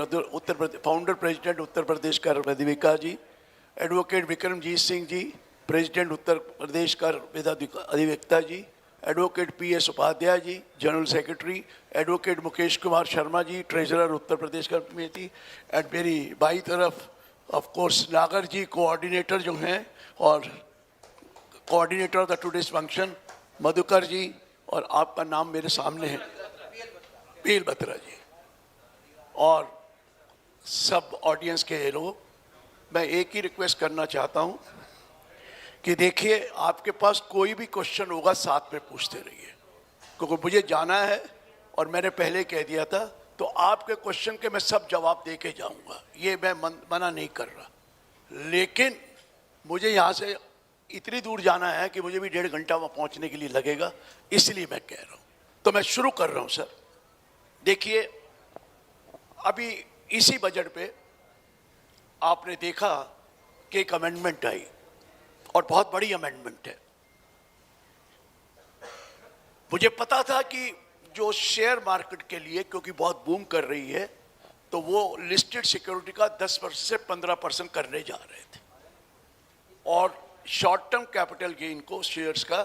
Uttar Pradesh founder president Uttar Pradesh कर अधिविका ji, advocate Vikramjit Singh ji, president Uttar Pradesh कर अधिवक्ता ji, advocate PS Upadhyay ji, general secretary, advocate Mukesh Kumar Sharma ji, treasurer Uttar Pradesh कर कमेटी, एंड मेरी बाई तरफ of course Nagar ji coordinator जो हैं, और coordinator of the today's function Madhukar ji, और आपका नाम मेरे सामने है पील बत्रा जी, और सब ऑडियंस के लोग, मैं एक ही रिक्वेस्ट करना चाहता हूं कि देखिए आपके पास कोई भी क्वेश्चन होगा साथ में पूछते रहिए, क्योंकि मुझे जाना है और मैंने पहले कह दिया था, तो आपके क्वेश्चन के मैं सब जवाब दे के जाऊंगा, ये मैं मना नहीं कर रहा, लेकिन मुझे यहाँ से इतनी दूर जाना है कि मुझे भी 1.5 घंटा वहाँ पहुँचने के लिए लगेगा, इसलिए मैं कह रहा हूँ। तो मैं शुरू कर रहा हूँ सर। देखिए अभी इसी बजट पे आपने देखा कि एक अमेंडमेंट आई, और बहुत बड़ी अमेंडमेंट है। मुझे पता था कि जो शेयर मार्केट के लिए, क्योंकि बहुत बूम कर रही है, तो वो लिस्टेड सिक्योरिटी का 10% से 15% करने जा रहे थे, और शॉर्ट टर्म कैपिटल गेन को शेयर्स का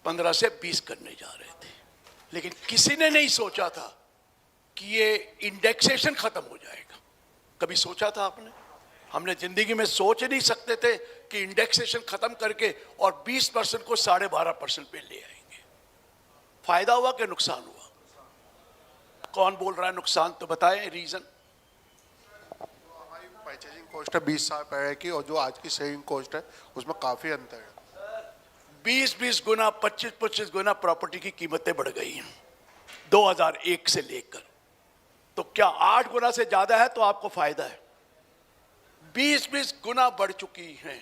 15 से 20 करने जा रहे थे। लेकिन किसी ने नहीं सोचा था कि ये इंडेक्सेशन खत्म हो जाएगा। कभी सोचा था आपने? हमने जिंदगी में सोच नहीं सकते थे कि इंडेक्सेशन खत्म करके और 20% को 12.5% पे ले आएंगे। फायदा हुआ कि नुकसान हुआ? कौन बोल रहा है नुकसान? तो बताएं रीजन। हमारी परचेजिंग कॉस्ट है 20 साल पहले की, और जो आज की सेविंग कॉस्ट है उसमें काफी अंतर है। 20 गुना 25 गुना प्रॉपर्टी की कीमतें बढ़ गई हैं 2001 से लेकर। तो क्या 8 गुना से ज्यादा है तो आपको फायदा है? 20 गुना बढ़ चुकी हैं।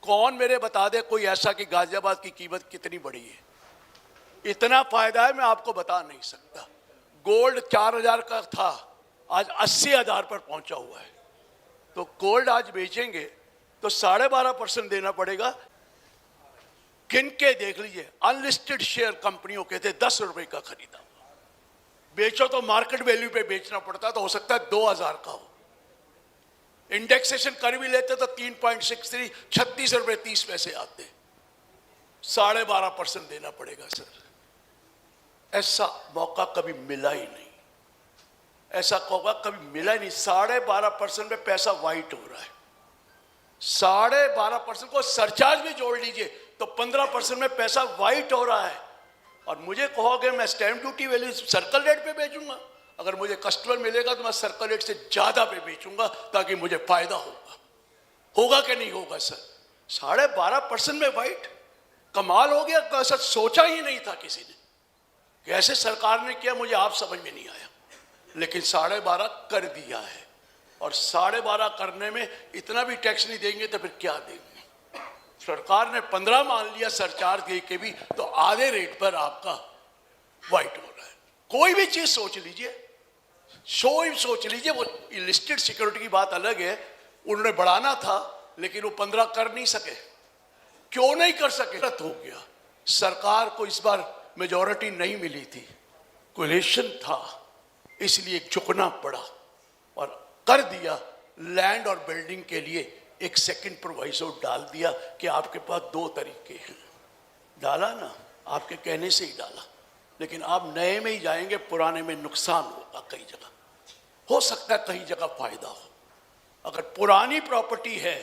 कौन मेरे बता दे कोई ऐसा कि गाजियाबाद की कीमत कितनी बढ़ी है? इतना फायदा है मैं आपको बता नहीं सकता। गोल्ड 4000 का था, आज 80,000 पर पहुंचा हुआ है। तो गोल्ड आज बेचेंगे तो 12.5% देना पड़ेगा। गिन के देख लीजिए, अनलिस्टेड शेयर कंपनियों के थे 10 रुपए का खरीदा, बेचो तो मार्केट वैल्यू पे बेचना पड़ता, तो हो सकता है 2000 का हो। इंडेक्सेशन कर भी लेते तो 3.63 36 रुपए 30 पैसे आते, 12.5% देना पड़ेगा सर। ऐसा मौका कभी मिला ही नहीं, ऐसा मौका कभी मिला ही नहीं। 12.5% में पैसा वाइट हो रहा है। 12.5% को सरचार्ज भी जोड़ लीजिए तो 15% में पैसा वाइट हो रहा है। और मुझे कहोगे मैं stamp duty value circle rate पे बेचूंगा, अगर मुझे कस्टमर मिलेगा तो मैं सर्कल रेट से ज्यादा पे बेचूंगा ताकि मुझे फायदा होगा। होगा कि नहीं होगा सर? 12.5% में वाइट, कमाल हो गया। ऐसा सोचा ही नहीं था किसी ने। कैसे सरकार ने किया मुझे आप समझ में नहीं आया, लेकिन 12.5 कर दिया है। और 12.5 करने में इतना भी टैक्स नहीं देंगे तो फिर क्या देंगे? सरकार ने 15 मान लिया सरचार्ज दे के भी, तो आधे रेट पर आपका वाइट हो रहा है। कोई भी चीज सोच लीजिए, सोच लीजिए। वो लिस्टेड सिक्योरिटी की बात अलग है, उन्होंने बढ़ाना था लेकिन वो 15 कर नहीं सके। क्यों नहीं कर सके? गलत हो गया। सरकार को इस बार मेजॉरिटी नहीं मिली थी, कोलिशन था, इसलिए झुकना पड़ा और कर दिया। लैंड और बिल्डिंग के लिए एक सेकंड प्रोवाइजो डाल दिया कि आपके पास 2 तरीके हैं। डाला ना, आपके कहने से ही डाला, लेकिन आप नए में ही जाएंगे, पुराने में नुकसान होगा। कई जगह हो सकता है, कई जगह फायदा हो। अगर पुरानी प्रॉपर्टी है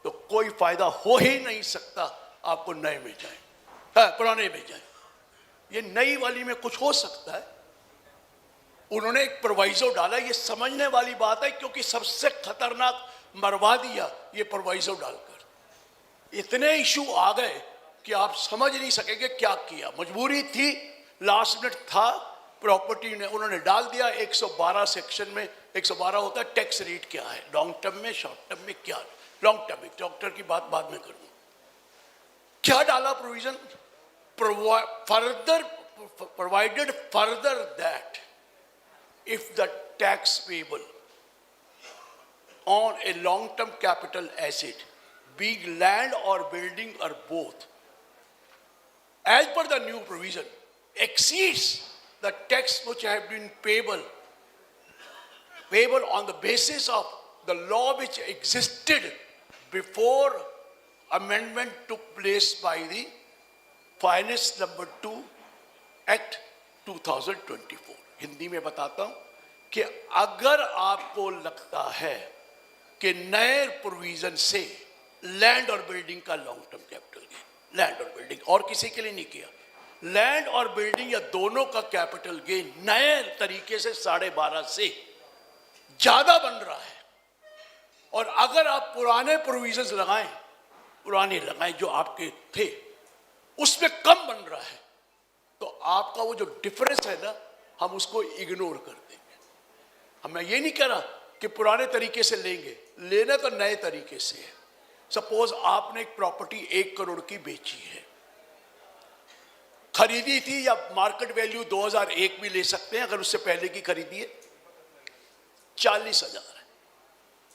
तो कोई फायदा हो ही नहीं सकता, आपको नए में जाए, पुराने में जाए। ये नई वाली में कुछ हो सकता है। उन्होंने एक प्रोवाइजो डाला, ये समझने वाली बात है, क्योंकि सबसे खतरनाक मरवा दिया ये प्रोवाइजो डालकर। इतने इशू आ गए कि आप समझ नहीं सकेंगे क्या किया। मजबूरी थी, लास्ट मिनट था, प्रॉपर्टी ने उन्होंने डाल दिया 112 सेक्शन में। 112 होता है टैक्स रेट क्या है, लॉन्ग टर्म में, शॉर्ट टर्म में, क्या लॉन्ग टर्म में, डॉक्टर की बात बाद में करूंगा। क्या डाला provision? provided further that if the tax payable on a long-term capital asset, being land or building or both, as per the new provision, exceeds the tax which have been payable payable on the basis of the law which existed before amendment took place by the Finance number 2 Act 2024. Hindi में बताता हूं कि अगर आपको लगता है कि नए प्रोविजन से लैंड और बिल्डिंग का long term capital gain, land और बिल्डिंग और किसी के लिए नहीं किया, लैंड और बिल्डिंग या दोनों का कैपिटल गेन नए तरीके से 12.5 से ज्यादा बन रहा है, और अगर आप पुराने प्रोविजंस लगाएं, पुराने लगाएं जो आपके थे उसमें कम बन रहा है, तो आपका वो जो डिफरेंस है ना, हम उसको इग्नोर कर देंगे। मैं ये नहीं कह रहा कि पुराने तरीके से लेंगे, लेना तो नए तरीके से है। सपोज आपने एक प्रॉपर्टी 1 करोड़ की बेची है, खरीदी थी, या मार्केट वैल्यू 2001 भी ले सकते हैं, अगर उससे पहले की खरीदी है 40,000 है,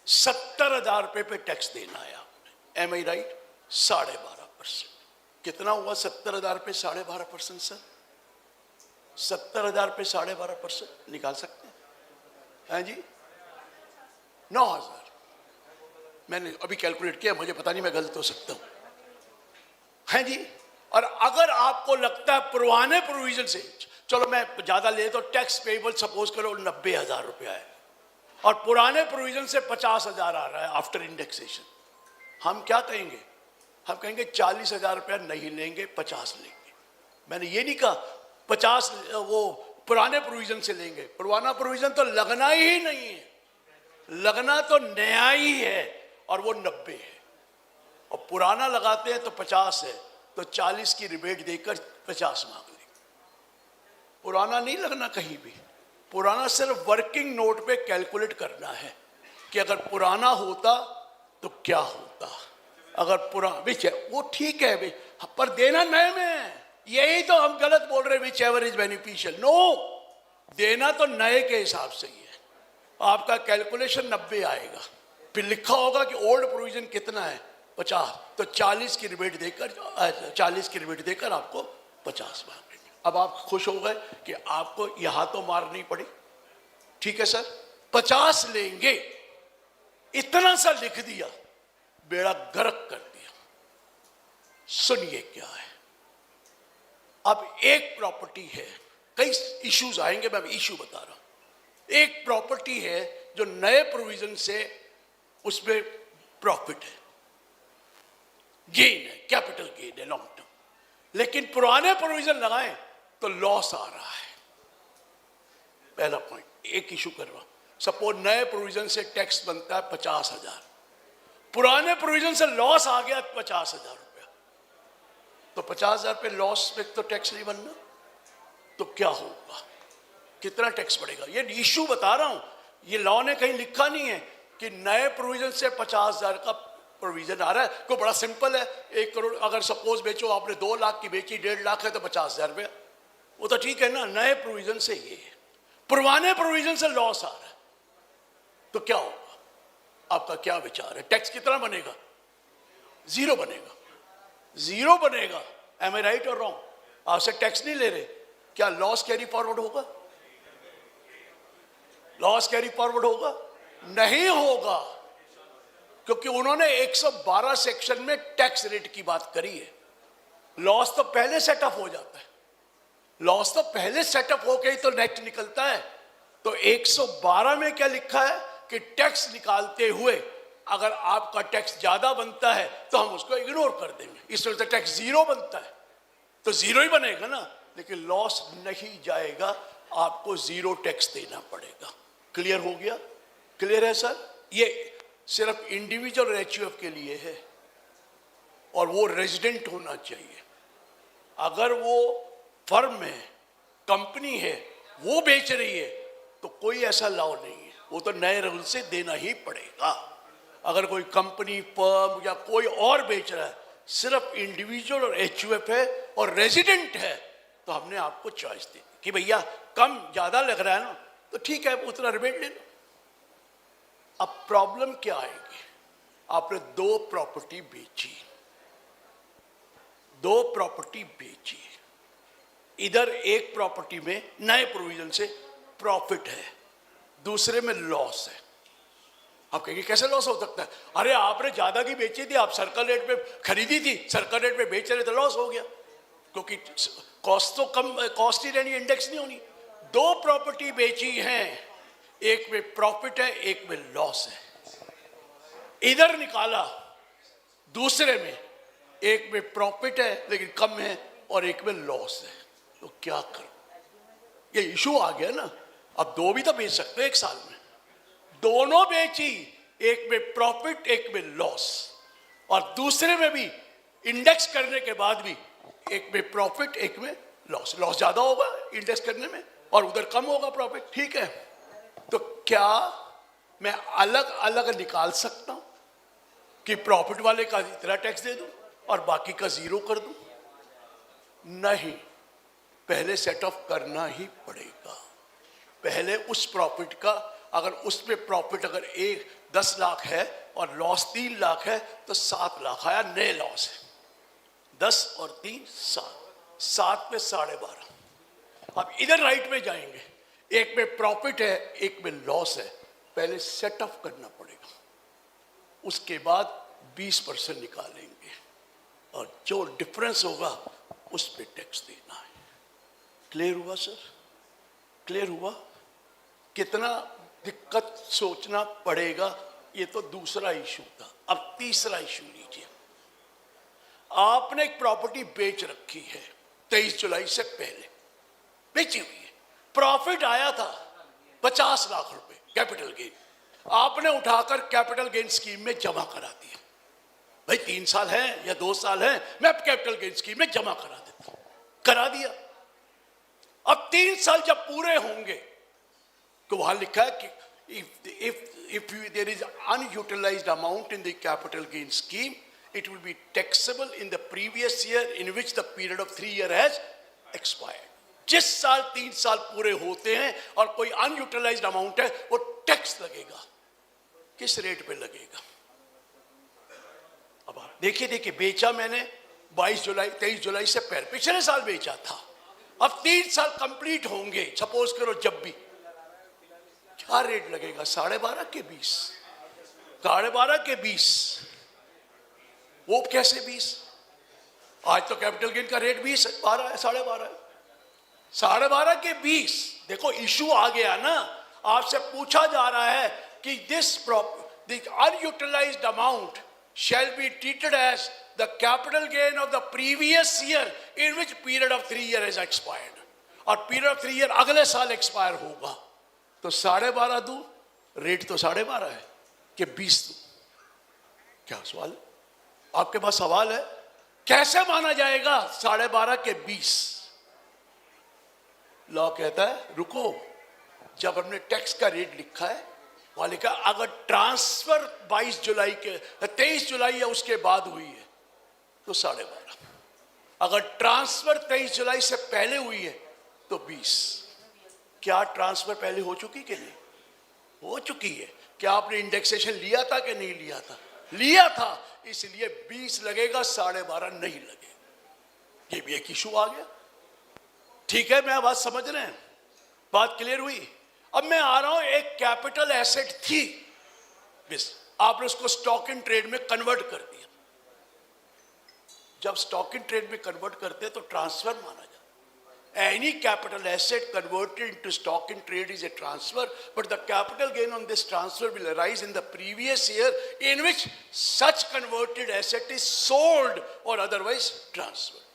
70,000 रुपए पे टैक्स देना है आपने, एम आई राइट? 12.5%। कितना हुआ 70,000 पे 12.5% सर? 70,000 पे 12.5% निकाल सकते हैं? हैं जी? 9,000। मैंने अभी कैलकुलेट किया, मुझे पता नहीं, मैं गलत हो सकता हूं, हैं जी? और अगर आपको लगता है पुराने प्रोविजन से, चलो मैं ज्यादा ले तो टैक्स पेबल सपोज करो 90,000 रुपया है, और पुराने प्रोविजन से 50,000 आ रहा है आफ्टर इंडेक्सेशन, हम क्या कहेंगे? हम कहेंगे 40,000 रुपया नहीं लेंगे, 50 लेंगे। मैंने ये नहीं कहा 50 वो पुराने प्रोविजन से लेंगे, पुराना प्रोविजन तो लगना ही नहीं है, लगना तो नया ही है, और वो 90 है, और पुराना लगाते हैं तो 50 है, तो 40 की रिबेट देकर 50 मांग लेंगे। पुराना नहीं लगना कहीं भी, पुराना सिर्फ वर्किंग नोट पे कैलकुलेट करना है कि अगर पुराना होता तो क्या होता, अगर पुराना विच है वो ठीक है भी, पर देना नए में है। यही तो हम गलत बोल रहे हैं, which ever is beneficial. No, देना तो नए के हिसाब से ही है। आपका कैलकुलेशन 90 आएगा, फिर लिखा होगा कि ओल्ड प्रोविजन कितना है 50, तो 40 की रिबेट देकर आपको 50 मांगेंगे। अब आप खुश हो गए कि आपको यहां तो मार नहीं पड़ी, ठीक है सर 50 लेंगे, इतना सा लिख दिया, बेड़ा गर्क कर दिया। सुनिए क्या है, अब एक प्रॉपर्टी है, कई इश्यूज आएंगे, मैं इश्यू बता रहा हूं। एक प्रॉपर्टी है जो नए प्रोविजन से उसमें प्रॉफिट है, गेन है, कैपिटल गेन है लॉन्ग टर्म, लेकिन पुराने प्रोविजन लगाएं तो लॉस आ रहा है। पहला पॉइंट, एक इशू कर रहा हूं। सपोज नए प्रोविजन से टैक्स बनता है 50,000, पुराने प्रोविजन से लॉस आ गया 50,000 रुपया, तो 50,000 पे लॉस पे तो टैक्स नहीं बनना, तो क्या होगा, कितना टैक्स बढ़ेगा? ये इशू बता रहा हूं, ये लॉ ने कहीं लिखा नहीं है कि नए प्रोविजन से 50,000 का प्रोविजन आ रहा है। को बड़ा सिंपल है, 1 करोड़ अगर सपोज बेचो, आपने 2 लाख की बेची, 1.5 लाख है तो 50,000 रुपया, वो तो ठीक है ना, नए प्रोविजन से ये है। पुराने प्रोविजन से लॉस आ रहा है, तो क्या होगा? आपका क्या विचार है? टैक्स कितना बनेगा? 0 बनेगा, 0 बनेगा। एम आई राइट और रॉन्ग? आपसे टैक्स नहीं ले रहे, क्या लॉस कैरी फॉरवर्ड होगा? लॉस कैरी फॉरवर्ड होगा? नहीं होगा, क्योंकि उन्होंने 112 सेक्शन में टैक्स रेट की बात करी है। लॉस तो पहले सेटअप हो जाता है, लॉस तो पहले सेटअप होके ही तो नेट निकलता है। तो 112 में क्या लिखा है कि टैक्स निकालते हुए अगर आपका टैक्स ज्यादा बनता है तो हम उसको इग्नोर कर देंगे, इस वजह से टैक्स 0 बनता है, तो 0 ही बनेगा ना, लेकिन लॉस नहीं जाएगा, आपको 0 टैक्स देना पड़ेगा। क्लियर हो गया? क्लियर है सर? ये सिर्फ इंडिविजुअल एचयूएफ के लिए है, और वो रेजिडेंट होना चाहिए। अगर वो फर्म है, कंपनी है, वो बेच रही है, तो कोई ऐसा लॉ नहीं है, वो तो नए रूल से देना ही पड़ेगा। अगर कोई कंपनी, फर्म या कोई और बेच रहा है, सिर्फ इंडिविजुअल और एचयूएफ है और रेजिडेंट है, तो हमने आपको चॉइस दी कि भैया कम ज्यादा लग रहा है ना, तो ठीक है उतना रिबेट ले लो। अब प्रॉब्लम क्या आएगी? आपने 2 प्रॉपर्टी बेची, 2 प्रॉपर्टी बेची, इधर एक प्रॉपर्टी में नए प्रोविजन से प्रॉफिट है, दूसरे में लॉस है। आप कहेंगे कैसे लॉस हो सकता है? अरे आपने ज्यादा की बेची थी, आप सर्कल रेट पे खरीदी थी, सर्कल रेट पे बेच रहे तो लॉस हो गया, क्योंकि कॉस्ट तो कम, कॉस्ट ही रहनी, इंडेक्स नहीं होनी। दो प्रॉपर्टी बेची हैं, एक में प्रॉफिट है, एक में लॉस है। इधर निकाला, दूसरे में एक में प्रॉफिट है लेकिन कम है और एक में लॉस है, तो क्या करूं? ये इशू आ गया ना। अब दो भी तो बेच सकते हो एक साल में, दोनों बेची, एक में प्रॉफिट एक में लॉस, और दूसरे में भी इंडेक्स करने के बाद भी एक में प्रॉफिट एक में लॉस। लॉस ज्यादा होगा इंडेक्स करने में और उधर कम होगा प्रॉफिट, ठीक है। तो क्या मैं अलग अलग निकाल सकता हूं कि प्रॉफिट वाले का इतना टैक्स दे दूं और बाकी का जीरो कर दूं? नहीं, पहले सेट ऑफ करना ही पड़ेगा। पहले उस प्रॉफिट का, अगर उसमें प्रॉफिट अगर 10 लाख है और लॉस 3 लाख है तो 7 लाख आया, नए लॉस है। 10 और 3 7, 7 पे 12.5। अब इधर राइट में जाएंगे, एक में प्रॉफिट है एक में लॉस है, पहले सेट ऑफ करना पड़ेगा, उसके बाद 20% निकालेंगे और जो डिफरेंस होगा उस पे टैक्स देना है। क्लियर हुआ सर? क्लियर हुआ? कितना दिक्कत सोचना पड़ेगा, ये तो दूसरा इशू था। अब तीसरा इशू लीजिए। आपने एक प्रॉपर्टी बेच रखी है 23 जुलाई से पहले, बेची हुई है, प्रॉफिट आया था 50 लाख रुपए कैपिटल गेन, आपने उठाकर कैपिटल गेन स्कीम में जमा करा दिया। भाई 3 साल है या 2 साल है, मैं कैपिटल गेन स्कीम में जमा करा देता हूं, करा दिया। अब 3 साल जब पूरे होंगे तो वहां लिखा है कि if there is unutilized amount in the capital gain scheme, it will be taxable in the previous year in which the period of 3 years has expired. जिस साल 3 साल पूरे होते हैं और कोई अनयूटिलाइज्ड अमाउंट है, वो टैक्स लगेगा। किस रेट पे लगेगा? अब आप देखिए बेचा मैंने 23 जुलाई से पहले, पिछले साल बेचा था। अब 3 साल कंप्लीट होंगे, सपोज करो, जब भी क्या रेट लगेगा? 12.5 के 20, 12.5 के 20। वो कैसे 20? आज तो कैपिटल गेन का रेट 20 है, 12 है, 12.5 है, 12.5 के 20। देखो इशू आ गया ना। आपसे पूछा जा रहा है कि this the unutilised amount shall be treated as the capital gain of the previous year in which period of 3 years has expired, और period of 3 years अगले साल एक्सपायर होगा, तो 12.5 दूं, रेट तो 12.5 है कि 20 दूं? क्या सवाल है? आपके पास सवाल है? कैसे माना जाएगा 12.5 के 20? लॉ कहता है रुको, जब हमने टैक्स का रेट लिखा है वहां लिखा अगर ट्रांसफर 22 जुलाई के 23 जुलाई या उसके बाद हुई है तो 12.5, अगर ट्रांसफर 23 जुलाई से पहले हुई है तो 20। क्या ट्रांसफर पहले हो चुकी कि नहीं? हो चुकी है। क्या आपने इंडेक्सेशन लिया था कि नहीं लिया था? लिया था, इसलिए 20 लगेगा, 12.5 नहीं लगेगा। ये भी एक इशू आ गया। ठीक है, मैं बात समझ रहे हैं? बात क्लियर हुई? अब मैं आ रहा हूं, एक कैपिटल एसेट थी, आपने उसको स्टॉक इन ट्रेड में कन्वर्ट कर दिया। जब स्टॉक इन ट्रेड में कन्वर्ट करते हैं तो ट्रांसफर माना जाता है। Any capital asset converted into stock in trade is a transfer, but the capital gain on this transfer will arise in the previous year in which such converted asset is sold और otherwise transfer.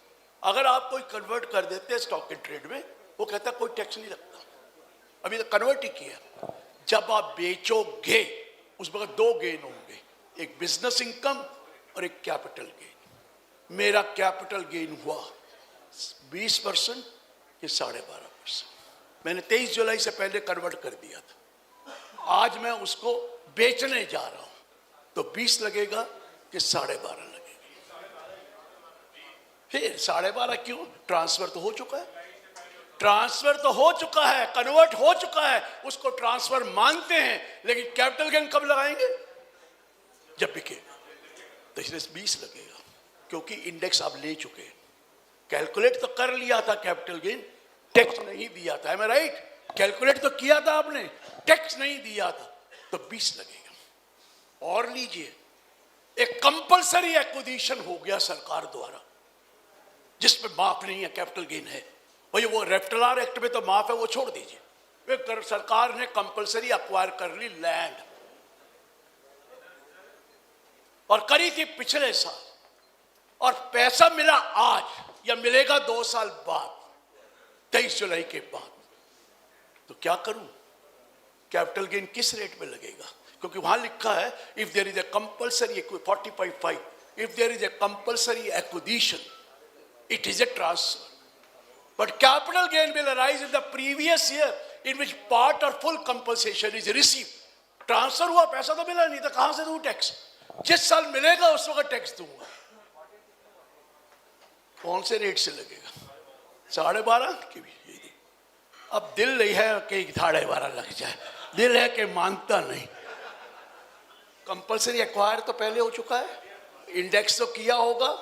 अगर आप कोई convert कर देते हैं stock in trade में, वो कहता है कोई टैक्स नहीं लगता, अभी तो कन्वर्ट ही किया। जब आप बेचोगे उस वक्त 2 गेन होंगे, एक बिजनेस इनकम और एक कैपिटल गेन। मेरा कैपिटल गेन हुआ 20% कि 12.5%। मैंने 23 जुलाई से पहले कन्वर्ट कर दिया था, आज मैं उसको बेचने जा रहा हूं तो 20 लगेगा कि 12.5 लगेगा? फिर 12.5 क्यों? ट्रांसफर तो हो चुका है, ट्रांसफर तो हो चुका है, कन्वर्ट हो चुका है, उसको ट्रांसफर मानते हैं, लेकिन कैपिटल गेन कब लगाएंगे? जब बिकेगा। तो इसलिए 20 लगेगा, क्योंकि इंडेक्स आप ले चुके हैं। कैलकुलेट तो कर लिया था कैपिटल गेन, टैक्स नहीं दिया था, एम आई राइट? कैलकुलेट तो किया था आपने, टैक्स नहीं दिया था, तो 20 लगेगा। और लीजिए, एक कंपलसरी एक्विजिशन हो गया सरकार द्वारा, जिसमें माफ नहीं है, कैपिटल गेन है भाई, वो रेफ्टलार एक्ट में तो माफ है, वो छोड़ दीजिए। सरकार ने कंपलसरी अक्वायर कर ली लैंड, और करी थी पिछले साल, और पैसा मिला आज या मिलेगा 2 साल बाद, 23 जुलाई के बाद। तो क्या करूं, कैपिटल गेन किस रेट में लगेगा? क्योंकि वहां लिखा है if there is a compulsory 45.5, if there is a compulsory acquisition it is a transfer, but capital gain will arise in the previous year in which part or full compensation is receive. Transfer हुआ, पैसा तो मिला नहीं, तो कहां से दूं tax? जिस साल मिलेगा उस वक्त टैक्स दूंगा। कौन से रेट से लगेगा? 12.5 की भी? अब दिल नहीं है कि 12.5 लग जाए, दिल है कि मानता नहीं। कंपलसरी एक्वायर तो पहले हो चुका है, इंडेक्स तो किया होगा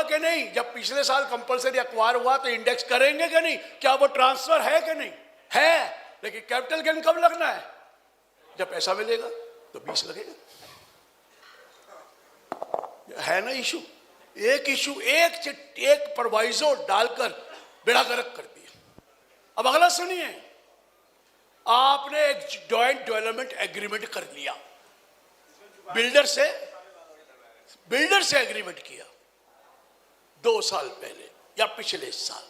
कि नहीं? जब पिछले साल कंपलसरी एक्वायर हुआ तो इंडेक्स करेंगे कि नहीं? क्या वो ट्रांसफर है कि नहीं? है, लेकिन कैपिटल गेन कब लगना है? जब पैसा मिलेगा तो 20 लगेगा। है ना इशू? एक प्रोवाइजो डालकर बेड़ा गर्क कर दिया। अब अगला सुनिए, आपने एक जॉइंट डेवलपमेंट एग्रीमेंट कर लिया, बिल्डर से एग्रीमेंट किया 2 साल पहले या पिछले साल।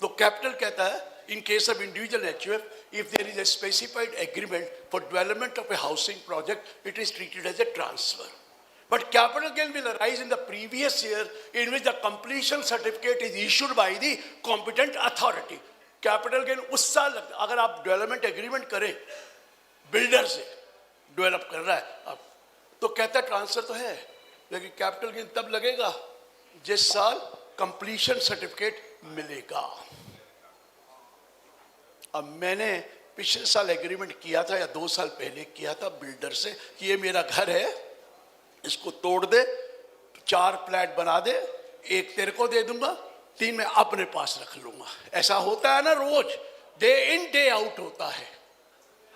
तो कैपिटल कहता है in case of individual HUF if there is a specified agreement for development of a housing project it is treated as a transfer, but capital gain will arise in the previous year in which the completion certificate is issued by the competent authority. Capital gain उस साल लगता। अगर आप development agreement करें, builder से develop कर रहा है अब, तो कहता है ट्रांसफर तो है, लेकिन कैपिटल गेन तब लगेगा जिस साल कंप्लीशन सर्टिफिकेट मिलेगा। अब मैंने पिछले साल एग्रीमेंट किया था या 2 साल पहले किया था बिल्डर से कि ये मेरा घर है, इसको तोड़ दे, 4 फ्लैट बना दे, 1 तेरे को दे दूंगा, 3 मैं अपने पास रख लूंगा। ऐसा होता है ना, रोज डे इन डे आउट होता है।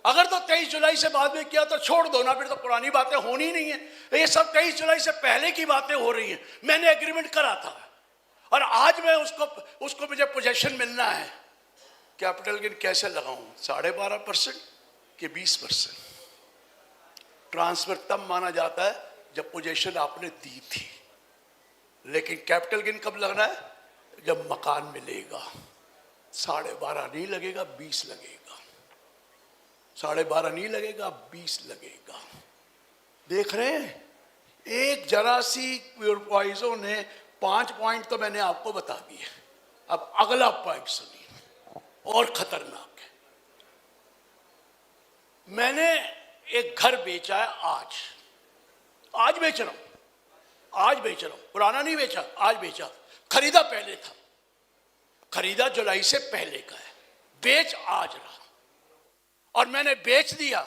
अगर तो 23 जुलाई से बाद में किया तो छोड़ दो ना, फिर तो पुरानी बातें होनी नहीं है। ये सब 23 जुलाई से पहले की बातें हो रही हैं। मैंने एग्रीमेंट करा था और आज मैं उसको मुझे पोजेशन मिलना है। कैपिटल गेन कैसे लगाऊं? 12.5% कि 20%? ट्रांसफर तब माना जाता है जब पोजीशन आपने दी थी, लेकिन कैपिटल गेन कब लगना है? जब मकान मिलेगा। 12.5 नहीं लगेगा, 20 लगेगा। 12.5 नहीं लगेगा, 20 लगेगा। देख रहे हैं, एक जरा सी प्रोवाइजो ने 5 पॉइंट तो मैंने आपको बता दिए। अब अगला पॉइंट सुनिए, और खतरनाक है। मैंने एक घर बेचा है आज बेच रहा हूं, पुराना नहीं बेचा, आज बेचा। खरीदा पहले था, खरीदा जुलाई से पहले का है, बेच आज रहा, और मैंने बेच दिया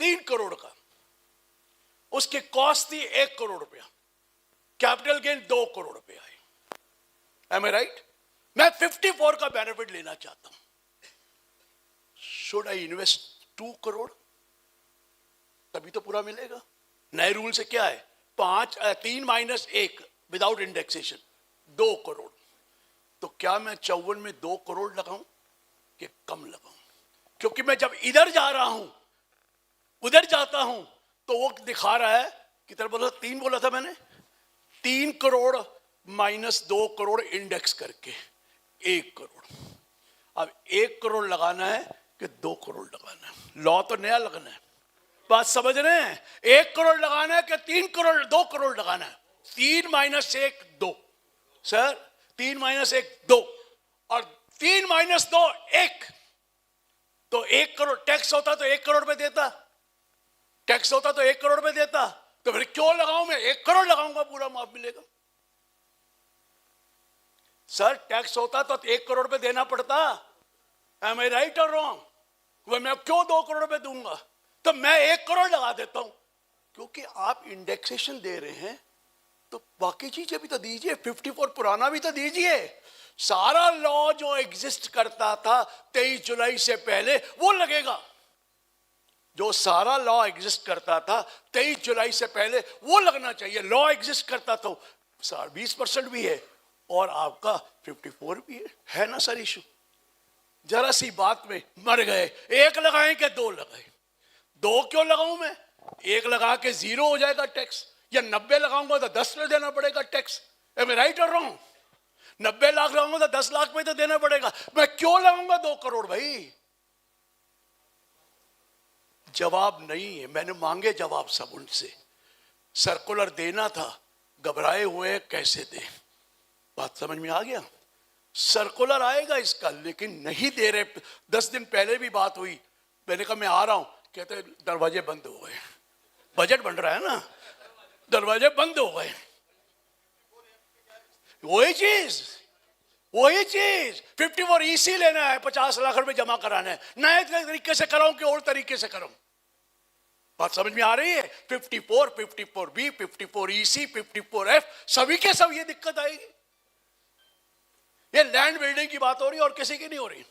3 करोड़ का। उसकी कॉस्ट थी 1 करोड़ रुपया, कैपिटल गेन 2 करोड़ रुपया है। एम आई राइट? मैं 54 का बेनिफिट लेना चाहता हूं। Should I invest 2 crore? तभी तो पूरा मिलेगा। नए रूल से क्या है? 3 - 1 विदाउट इंडेक्सेशन 2 करोड़। तो क्या मैं 54 में 2 करोड़ लगाऊं कि कम लगाऊं? क्योंकि मैं जब इधर जा रहा हूं, उधर जाता हूं, तो वो दिखा रहा है कितना बोला? 3 बोला था मैंने। 3 करोड़ माइनस 2 करोड़ इंडेक्स करके 1 करोड़। अब 1 करोड़ लगाना है कि 2 करोड़ लगाना है? लॉ तो नया लगना है, बात समझ रहे हैं? 1 करोड़ लगाना है कि 3 करोड़ 2 करोड़ लगाना है? 3 - 1 2 सर, 3 - 1 2 और 3 - 2 1। तो 1 करोड़ टैक्स होता तो 1 करोड़ पे देता, टैक्स होता तो 1 करोड़ पे देता। तो फिर क्यों लगाऊं? मैं 1 करोड़ लगाऊंगा, पूरा माफ मिलेगा। सर टैक्स होता तो 1 करोड़ पे देना पड़ता। एम आई राइट और रॉन्ग? वह मैं क्यों 2 करोड़ पे दूंगा? तो मैं 1 करोड़ लगा देता हूं, क्योंकि आप इंडेक्सेशन दे रहे हैं तो बाकी चीजें भी तो दीजिए, 54 पुराना भी तो दीजिए। सारा लॉ जो एग्जिस्ट करता था 23 जुलाई से पहले वो लगेगा। जो सारा लॉ एग्जिस्ट करता था 23 जुलाई से पहले वो लगना चाहिए। लॉ एग्जिस्ट करता तो 20% भी है और आपका 54 भी है ना सर इशू। जरा सी बात में मर गए। एक लगाएं कि दो लगाएं? दो क्यों लगाऊं मैं? एक लगा के 0 हो जाएगा टैक्स, या 90 लगाऊंगा तो 10 पे देना पड़ेगा टैक्स। एम आई राइट और रॉन्ग? 90 लाख लगाऊंगा तो 10 लाख पे तो देना पड़ेगा। मैं क्यों लगाऊंगा 2 करोड़ भाई? जवाब नहीं है। मैंने मांगे जवाब सब उनसे। सर्कुलर देना था, घबराए हुए कैसे दे। बात समझ में आ गया? सर्कुलर आएगा इसका, लेकिन नहीं दे रहे। 10 दिन पहले भी बात हुई, मैंने कहा मैं आ रहा हूं, कहते दरवाजे बंद हो गए। बजट बन रहा है ना, दरवाजे बंद हो गए। वही चीज 54 ईसी लेना है, 50 लाख रुपए जमा कराना है। नए तरीके से कराऊं कि और तरीके से कराऊं? बात समझ में आ रही है? 54, 54B, 54 EC, 54F, सभी के सब ये दिक्कत आएगी। ये लैंड बिल्डिंग की बात हो रही है और किसी की नहीं हो रही।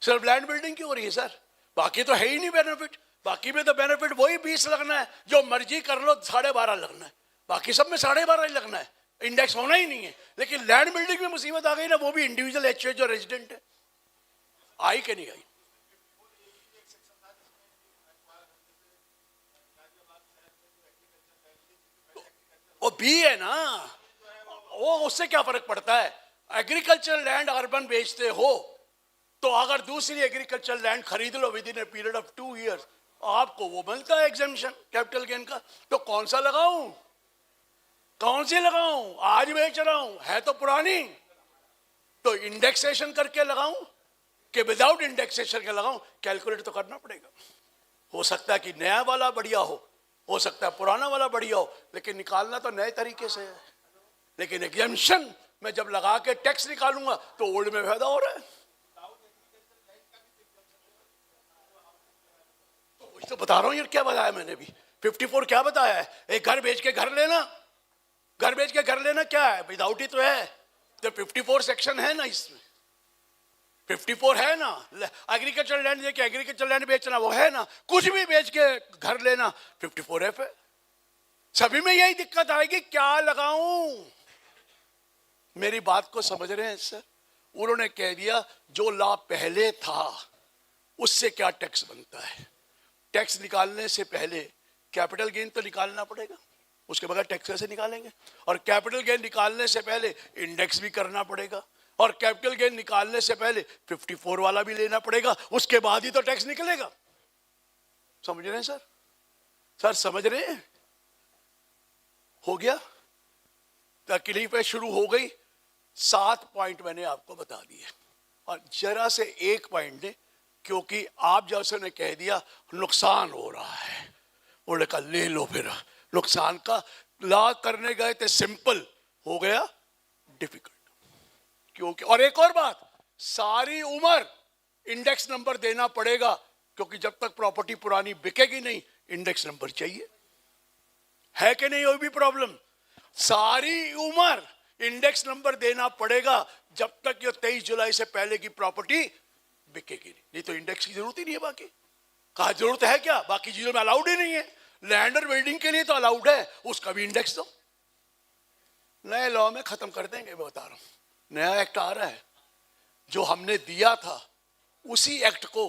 सिर्फ लैंड बिल्डिंग की हो रही है सर, बाकी तो है ही नहीं बेनिफिट। बाकी में तो बेनिफिट वही 20 लगना है, जो मर्जी कर लो 12.5 लगना है, बाकी सब में 12.5 ही लगना है, इंडेक्स होना ही नहीं है। लेकिन लैंड बिल्डिंग में मुसीबत आ गई ना, वो भी इंडिविजुअल एचओ जो रेजिडेंट है। आई कि नहीं आई? वो भी है ना, वो उससे क्या फर्क पड़ता है? एग्रीकल्चर लैंड अर्बन बेचते हो तो अगर दूसरी एग्रीकल्चर लैंड खरीद लो within a period of 2 years, आपको वो मिलता है एग्जेम्पशन कैपिटल गेन का। तो कौन सा लगाऊं, कौन सी लगाऊं? आज बेच रहा हूं, है तो पुरानी। तो इंडेक्सेशन करके लगाऊं कि विदाउट इंडेक्सेशन के लगाऊं? कैलकुलेट तो करना पड़ेगा। हो सकता है कि नया वाला बढ़िया हो सकता है पुराना वाला बढ़िया हो, लेकिन निकालना तो नए तरीके से है। लेकिन एग्जेम्पशन मैं जब लगा के टैक्स निकालूंगा तो ओल्ड में फायदा हो रहा है। तो बता रहा हूं यार, क्या बताया मैंने भी? 54 क्या बताया है? एक घर बेच के घर लेना, घर बेच के घर लेना क्या है? विदाउट ही तो है। तो 54 सेक्शन है ना, इसमें 54 है ना। एग्रीकल्चर लैंड लेके एग्रीकल्चर लैंड बेचना वो है ना, कुछ भी बेच के घर लेना 54F है। सभी में यही दिक्कत आएगी, क्या लगाऊं? मेरी बात को समझ रहे हैं सर? उन्होंने कह दिया जो लॉ पहले था उससे क्या टैक्स बनता है। टैक्स निकालने से पहले कैपिटल गेन तो निकालना पड़ेगा, उसके बगैर टैक्स कैसे निकालेंगे? और कैपिटल गेन निकालने से पहले इंडेक्स भी करना पड़ेगा, और कैपिटल गेन निकालने से पहले 54 वाला भी लेना पड़ेगा, उसके बाद ही तो टैक्स निकलेगा। समझ रहे हैं सर? सर समझ रहे हैं? हो गया? तकलीफें शुरू हो गई। 7 पॉइंट मैंने आपको बता दिए, और जरा से एक पॉइंट ने, क्योंकि आप जैसे ने कह दिया नुकसान हो रहा है, उन्होंने कहा ले लो फिर। नुकसान का ला करने गए थे, सिंपल हो गया डिफिकल्ट। क्योंकि और एक और बात, सारी उम्र इंडेक्स नंबर देना पड़ेगा, क्योंकि जब तक प्रॉपर्टी पुरानी बिकेगी नहीं इंडेक्स नंबर चाहिए। है कि नहीं? वो भी प्रॉब्लम। सारी उम्र इंडेक्स नंबर देना पड़ेगा जब तक ये 23 जुलाई से पहले की प्रॉपर्टी बिकेगी नहीं तो इंडेक्स की जरूरत ही नहीं है। बाकी कहा जरूरत है क्या? बाकी चीजों में अलाउड ही नहीं है। लैंड और बिल्डिंग के लिए तो अलाउड है, उसका भी इंडेक्स दो। नए लॉ में खत्म कर देंगे, मैं बता रहा हूं। नया एक्ट आ रहा है, जो हमने दिया था उसी एक्ट को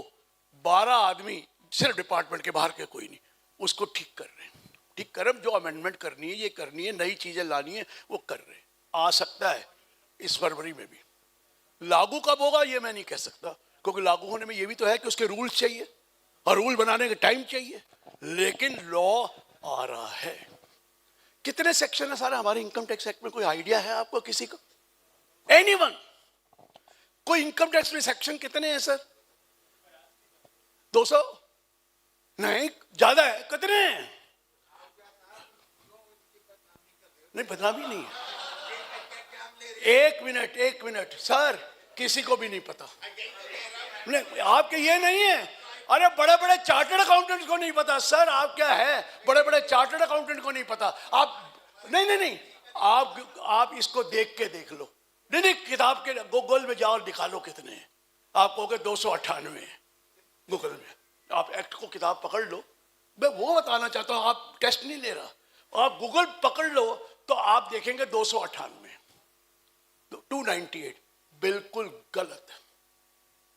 12 आदमी, सिर्फ डिपार्टमेंट के बाहर के कोई नहीं, उसको ठीक कर रहे हैं। ठीक कर, जो अमेंडमेंट करनी है, ये करनी है, नई चीजें लानी है, वो कर रहे हैं। आ सकता है इस फरवरी में भी। लागू कब होगा ये मैं नहीं कह सकता, क्योंकि लागू होने में ये भी तो है कि उसके रूल्स चाहिए, और रूल बनाने का टाइम चाहिए। लेकिन लॉ आ रहा है। कितने सेक्शन है सारे हमारे इनकम टैक्स एक्ट में? कोई आइडिया है आपको किसी को? एनीवन? कोई इनकम टैक्स में सेक्शन कितने हैं सर? 200? नहीं, ज्यादा है। कितने हैं? नहीं, बदनामी नहीं है। एक मिनट सर, किसी को भी नहीं पता। नहीं, आपके ये नहीं है। अरे बड़े बड़े चार्टर्ड अकाउंटेंट को नहीं पता सर। आप क्या है, बड़े बड़े चार्टर्ड अकाउंटेंट को नहीं पता? आप नहीं, आप इसको देख के देख लो। नहीं, किताब के गूगल में जाओ, निकालो कितने हैं। आप कहोगे 298 है गूगल में। आप एक्ट को किताब पकड़ लो, मैं वो बताना चाहता हूं, आप टेस्ट नहीं ले रहा। आप गूगल पकड़ लो तो आप देखेंगे 298, 298 बिल्कुल गलत है।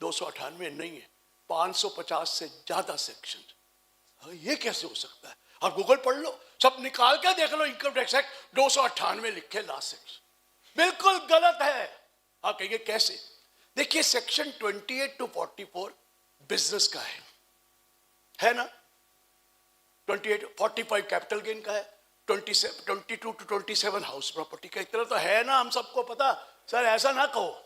298 नहीं है, 550 से ज्यादा सेक्शन। ये कैसे हो सकता है? आप गूगल पढ़ लो, सब निकाल के देख लो, इनकम टैक्स एक्ट 298 लिखे लास्ट सेक्शन, बिल्कुल गलत है। आप कहेंगे कैसे? देखिए सेक्शन 28 to 44 बिजनेस का है ना, 28 45 कैपिटल गेन का है, 22 to 27 हाउस प्रॉपर्टी का। इतना तो है ना, हम सबको पता। सर ऐसा ना कहो।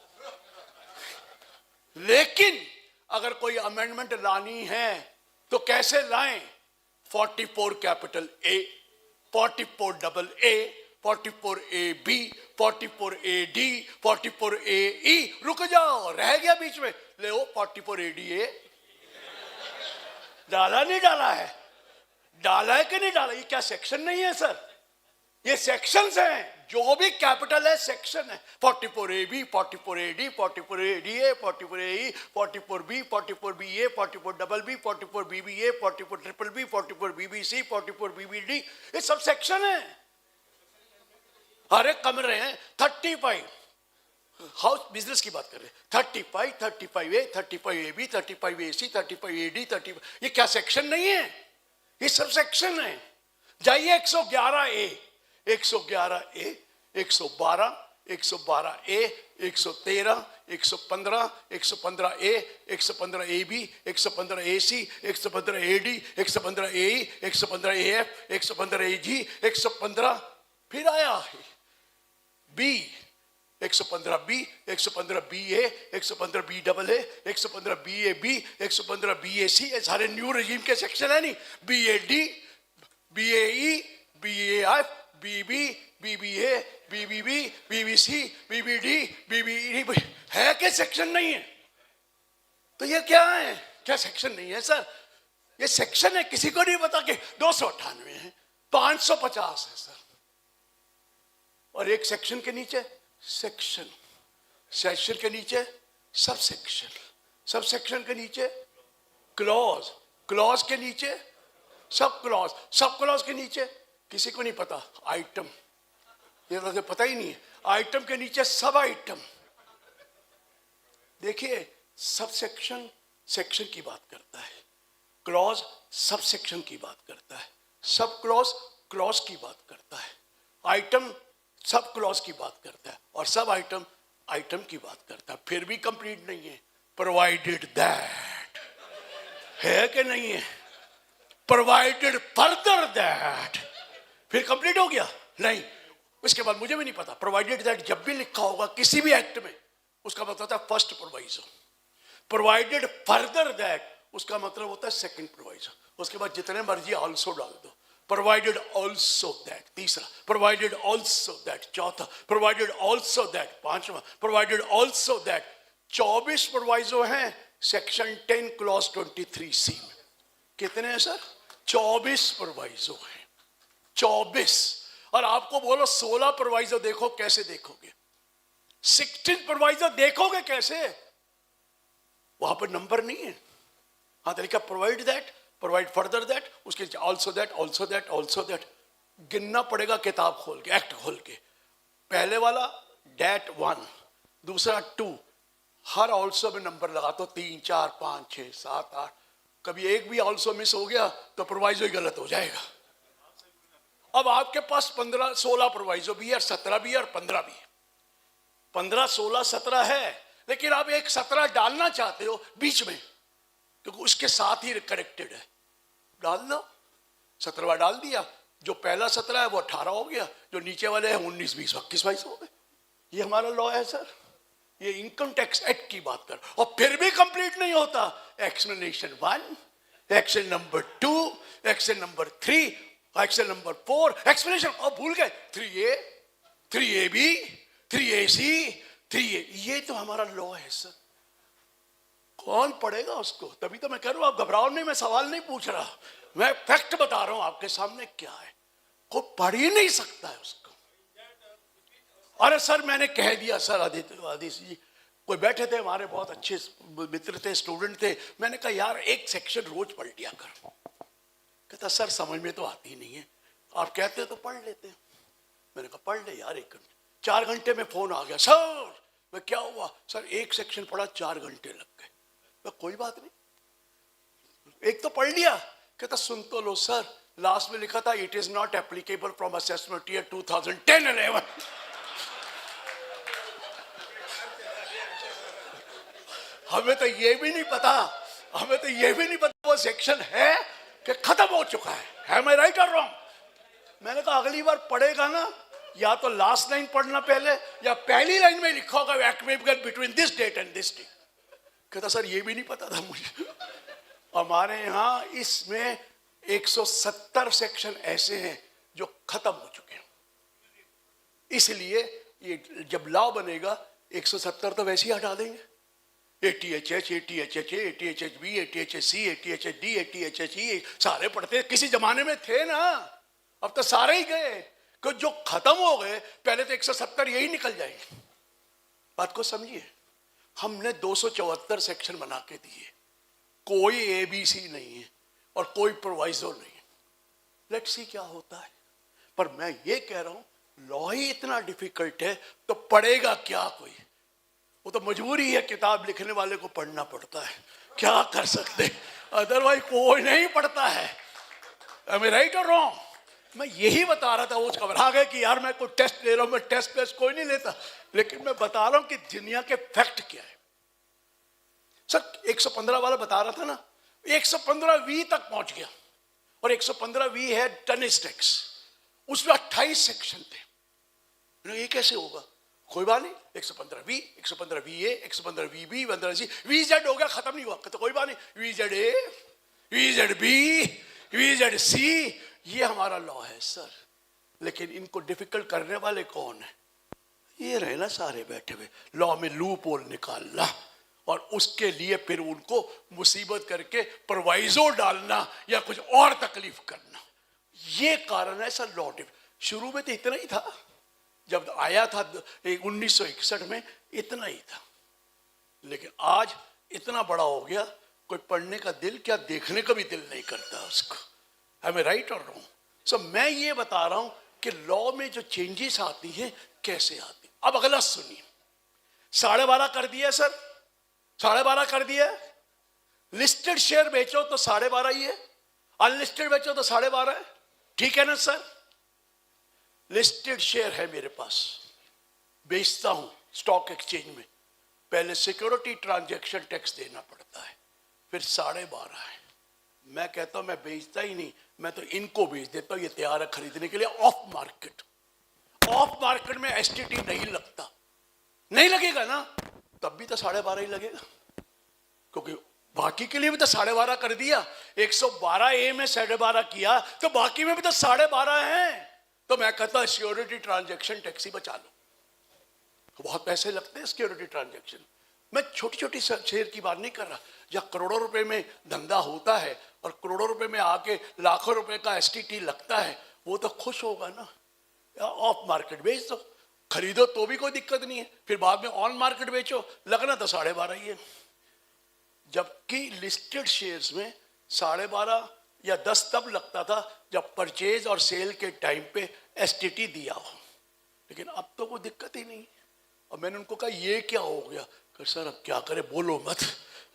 लेकिन अगर कोई अमेंडमेंट लानी है तो कैसे लाएं? 44 capital A, 44 double A, 44 A B, 44 A D, 44 A E. रुक जाओ, रह गया बीच में, ले ओ 44 ए डी ए। डाला नहीं डाला है? डाला है कि नहीं डाला? ये क्या सेक्शन नहीं है सर? ये सेक्शंस हैं। जो भी कैपिटल है सेक्शन है। 44 A B, 44 A D, 44 A D A, 44 A E, 44 B, 44 B A, 44 double B, 44 B B A, 44 triple B, 44 B B C, 44 B B D, ये सब सेक्शन है। अरे कमरे हैं 35, हाउस बिजनेस की बात कर रहे हैं। 35, 35 ए, 35 A B, 35 A C, 35 A D, 35, ये क्या सेक्शन नहीं है? ये सब सेक्शन है। जाइए 111 A, 111 A, 112, 112 A, 113, 115, 115 A, 115 A B, 115 A C, 115 A D, 115 A E, 115 A F, 115 A G, 115, फिर आया B, 115 B, 115 B A, 115 B double A, 115 B A B, 115 B A C, ये सारे न्यू रजीम के section है नहीं। B A D, B A E, B A F, B B, B B A, B B B, B B C, B B D, B B D, है क्या section नहीं है? तो ये क्या है? क्या सेक्शन नहीं है सर? ये सेक्शन है, किसी को नहीं पता कि 298 है, 550 है सर। और एक सेक्शन के नीचे सेक्शन, सेक्शन के नीचे सब सेक्शन, सब सेक्शन के नीचे क्लॉज, क्लॉज के नीचे सब क्लॉज, सब क्लॉज के नीचे किसी को नहीं पता आइटम, ये तो पता ही नहीं है। आइटम के नीचे सब आइटम। देखिए सब सेक्शन सेक्शन की बात करता है, क्लॉज सब सेक्शन की बात करता है, सब क्लॉज क्लॉज की बात करता है, आइटम सब क्लॉज की बात करता है, और सब आइटम आइटम की बात करता है। फिर भी कंप्लीट नहीं है। प्रोवाइडेड दैट है कि नहीं है? प्रोवाइडेड फर्दर दैट, फिर कंप्लीट हो गया? नहीं। उसके बाद मुझे भी नहीं पता। प्रोवाइडेड दैट जब भी लिखा होगा किसी भी एक्ट में, उसका मतलब होता है first proviso. Provided further that उसका मतलब होता है सेकंड प्रोवाइजो। उसके बाद जितने मर्जी ऑल्सो डाल दो। प्रोवाइडेड ऑल्सो दैट तीसरा, प्रोवाइडेड ऑल्सो दैट चौथा, प्रोवाइडेड ऑल्सो दैट पांचवा, प्रोवाइडेड ऑल्सो दैट। 24 प्रोवाइजो हैं सेक्शन 10 क्लॉज 23 सी में। कितने हैं सर? 24 प्रोवाइजो हैं, 24। और आपको बोलो 16 प्रोवाइजो देखो, कैसे देखोगे? 16 प्रोवाइजो देखोगे कैसे? वहां पर नंबर नहीं है। हाँ तरीका provide that, provide further that, उसके also that, also that, also that. गिनना पड़ेगा किताब खोल के, एक्ट खोल के। पहले वाला डेट 1, दूसरा 2, हर ऑल्सो में नंबर लगा तो 3 4 5 6 7 8। कभी एक भी ऑल्सो मिस हो गया तो प्रोवाइजो ही गलत हो जाएगा। अब आपके पास 15 16 प्रोवाइजो भी है, 17 भी है और 15 भी है। 15 16 17 है, लेकिन आप एक 17 डालना चाहते हो बीच में, क्योंकि उसके साथ ही कनेक्टेड है। डाल दो, 17वां डाल दिया। जो पहला 17 है वो 18 हो गया, जो नीचे वाले हैं 19 20 21 22 हो गए। ये हमारा लॉ है सर। ये इनकम टैक्स एक्ट की बात कर, और फिर भी कंप्लीट नहीं होता। Explanation 1, action number 2, action number 3, action number 4, explanation और भूल गए 3A, 3AB, 3AC, 3A। ये तो हमारा लॉ है सर। कौन पढ़ेगा उसको? तभी तो मैं कह रहा हूं, आप घबराओ नहीं, मैं सवाल नहीं पूछ रहा, मैं फैक्ट बता रहा हूं आपके सामने क्या है। कोई पढ़ ही नहीं सकता है उसको। अरे सर मैंने कह दिया सर, आदित्य जी कोई बैठे थे हमारे बहुत अच्छे मित्र थे, स्टूडेंट थे, मैंने कहा यार एक सेक्शन रोज पढ़ लिया कर। कहता सर समझ में तो आती नहीं है, आप कहते तो पढ़ लेते हैं। मैंने कहा पढ़ ले यार 1 घंटे। 4 घंटे में फोन आ गया, सर मैं क्या हुआ? सर एक सेक्शन पढ़ा 4 घंटे लग गए। मैं कोई बात नहीं, एक तो पढ़ लिया। कहता सुन तो लो सर, लास्ट में लिखा था it is not applicable from assessment year 2010-11। हमें तो ये भी नहीं पता वो सेक्शन है कि खत्म हो चुका है। मैं राइट और रॉन्ग? मैंने कहा अगली बार पढ़ेगा ना, या तो लास्ट लाइन पढ़ना पहले, या पहली लाइन में लिखा होगा एक्मेबल between this date and this date. कहता सर ये भी नहीं पता था मुझे। हमारे यहाँ इसमें 170 सेक्शन ऐसे हैं जो खत्म हो चुके हैं। इसलिए ये जब लॉ बनेगा 170 तो वैसे ही हटा देंगे। ATHH, ATHH, ATHHB, ATHSC, ATHHD, ATHHE सारे पढ़ते किसी जमाने में थे ना, अब तो सारे ही गए। कि जो खत्म हो गए पहले तो 170 यही निकल जाएंगे। बात को समझिए, हमने 274 सेक्शन बना के दिए, कोई ABC नहीं है और कोई प्रोवाइजो नहीं है। लेट्स सी क्या होता है। पर मैं ये कह रहा हूं लॉ ही इतना डिफिकल्ट है तो पढ़ेगा क्या कोई? वो तो मजबूरी है, किताब लिखने वाले को पढ़ना पड़ता है, क्या कर सकते, अदरवाइज कोई नहीं पढ़ता है। Am I right or wrong? मैं यही बता रहा था, वो घबरा गए कि यार मैं कोई टेस्ट ले रहा हूं। मैं टेस्ट कोई नहीं लेता, लेकिन मैं बता रहा हूं कि दुनिया के फैक्ट क्या है। सर 115 वाला बता रहा था ना, 115V तक पहुंच गया, और 115V है टनेज टैक्स, उसमें 28 सेक्शन थे। ये कैसे होगा? कोई बात नहीं, 115V, 115VA, 115VB, 115C, VZ हो गया, खत्म नहीं हुआ। तो कोई बात नहीं, VZA, VZB, VZC, ये हमारा लॉ है सर। लेकिन इनको डिफिकल्ट करने वाले कौन है? ये रहे ना सारे बैठे हुए, लॉ में लूप होल निकालना और उसके लिए फिर उनको मुसीबत करके प्रोवाइजो डालना या कुछ और तकलीफ करना। ये कारण है सर लॉ डिफ। शुरू में तो इतना ही था, जब आया था 1961 में इतना ही था, लेकिन आज इतना बड़ा हो गया, कोई पढ़ने का दिल क्या, देखने का भी दिल नहीं करता उसको। हमें राइट और रॉन्ग? सो मैं ये बता रहा हूं कि लॉ में जो चेंजेस आती हैं कैसे आती। अब अगला सुनिए, 12.5 कर दिया सर, 12.5 कर दिया। लिस्टेड शेयर बेचो तो 12.5 ही है, अनलिस्टेड बेचो तो 12.5 है, ठीक है ना सर? लिस्टेड शेयर है मेरे पास, बेचता हूं स्टॉक एक्सचेंज में, पहले सिक्योरिटी ट्रांजैक्शन टैक्स देना पड़ता है, फिर 12.5 है। मैं कहता हूं मैं बेचता ही नहीं, मैं तो इनको बेच देता हूं, ये तैयार है खरीदने के लिए। ऑफ मार्केट, ऑफ मार्केट में STT नहीं लगता, नहीं लगेगा ना, तब भी तो 12.5 ही लगेगा, क्योंकि बाकी के लिए भी तो 12.5 कर दिया। 112A में 12.5 किया तो बाकी में भी तो 12.5 है। तो मैं कहता सिक्योरिटी ट्रांजैक्शन टैक्स ही बचा लो, बहुत पैसे लगते हैं सिक्योरिटी ट्रांजैक्शन। मैं छोटी छोटी शेयर की बात नहीं कर रहा, जहाँ करोड़ों रुपए में धंधा होता है और करोड़ों रुपए में आके लाखों रुपए का STT लगता है, वो तो खुश होगा ना। ऑफ मार्केट बेच दो, खरीदो तो भी कोई दिक्कत नहीं है, फिर बाद में ऑन मार्केट बेचो, लगना तो 12.5 ही है। जबकि लिस्टेड शेयर्स में 12.5 या 10 तब लगता था जब परचेज और सेल के टाइम पे STT दिया हो, लेकिन अब तो कोई दिक्कत ही नहीं। और मैंने उनको कहा ये क्या हो गया? कि सर अब क्या करें, बोलो मत,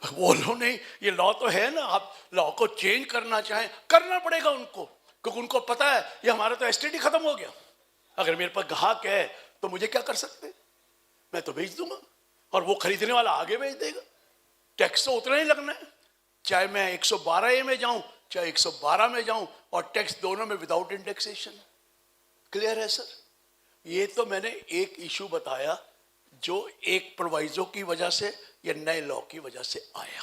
बोलो नहीं, ये लॉ तो है ना, आप लॉ को चेंज करना चाहें करना पड़ेगा उनको, क्योंकि उनको पता है ये हमारा तो STT खत्म हो गया। अगर मेरे पास ग्राहक है तो मुझे क्या कर सकते, मैं तो बेच दूंगा और वो खरीदने वाला आगे बेच देगा, टैक्स तो उतना ही लगना है, चाहे मैं 112A में जाऊं चाहे 112 में जाऊं, और टैक्स दोनों में विदाउट इंडेक्सेशन। क्लियर है सर? ये तो मैंने एक इशू बताया जो एक प्रोवाइजो की वजह से या नए लॉ की वजह से आया।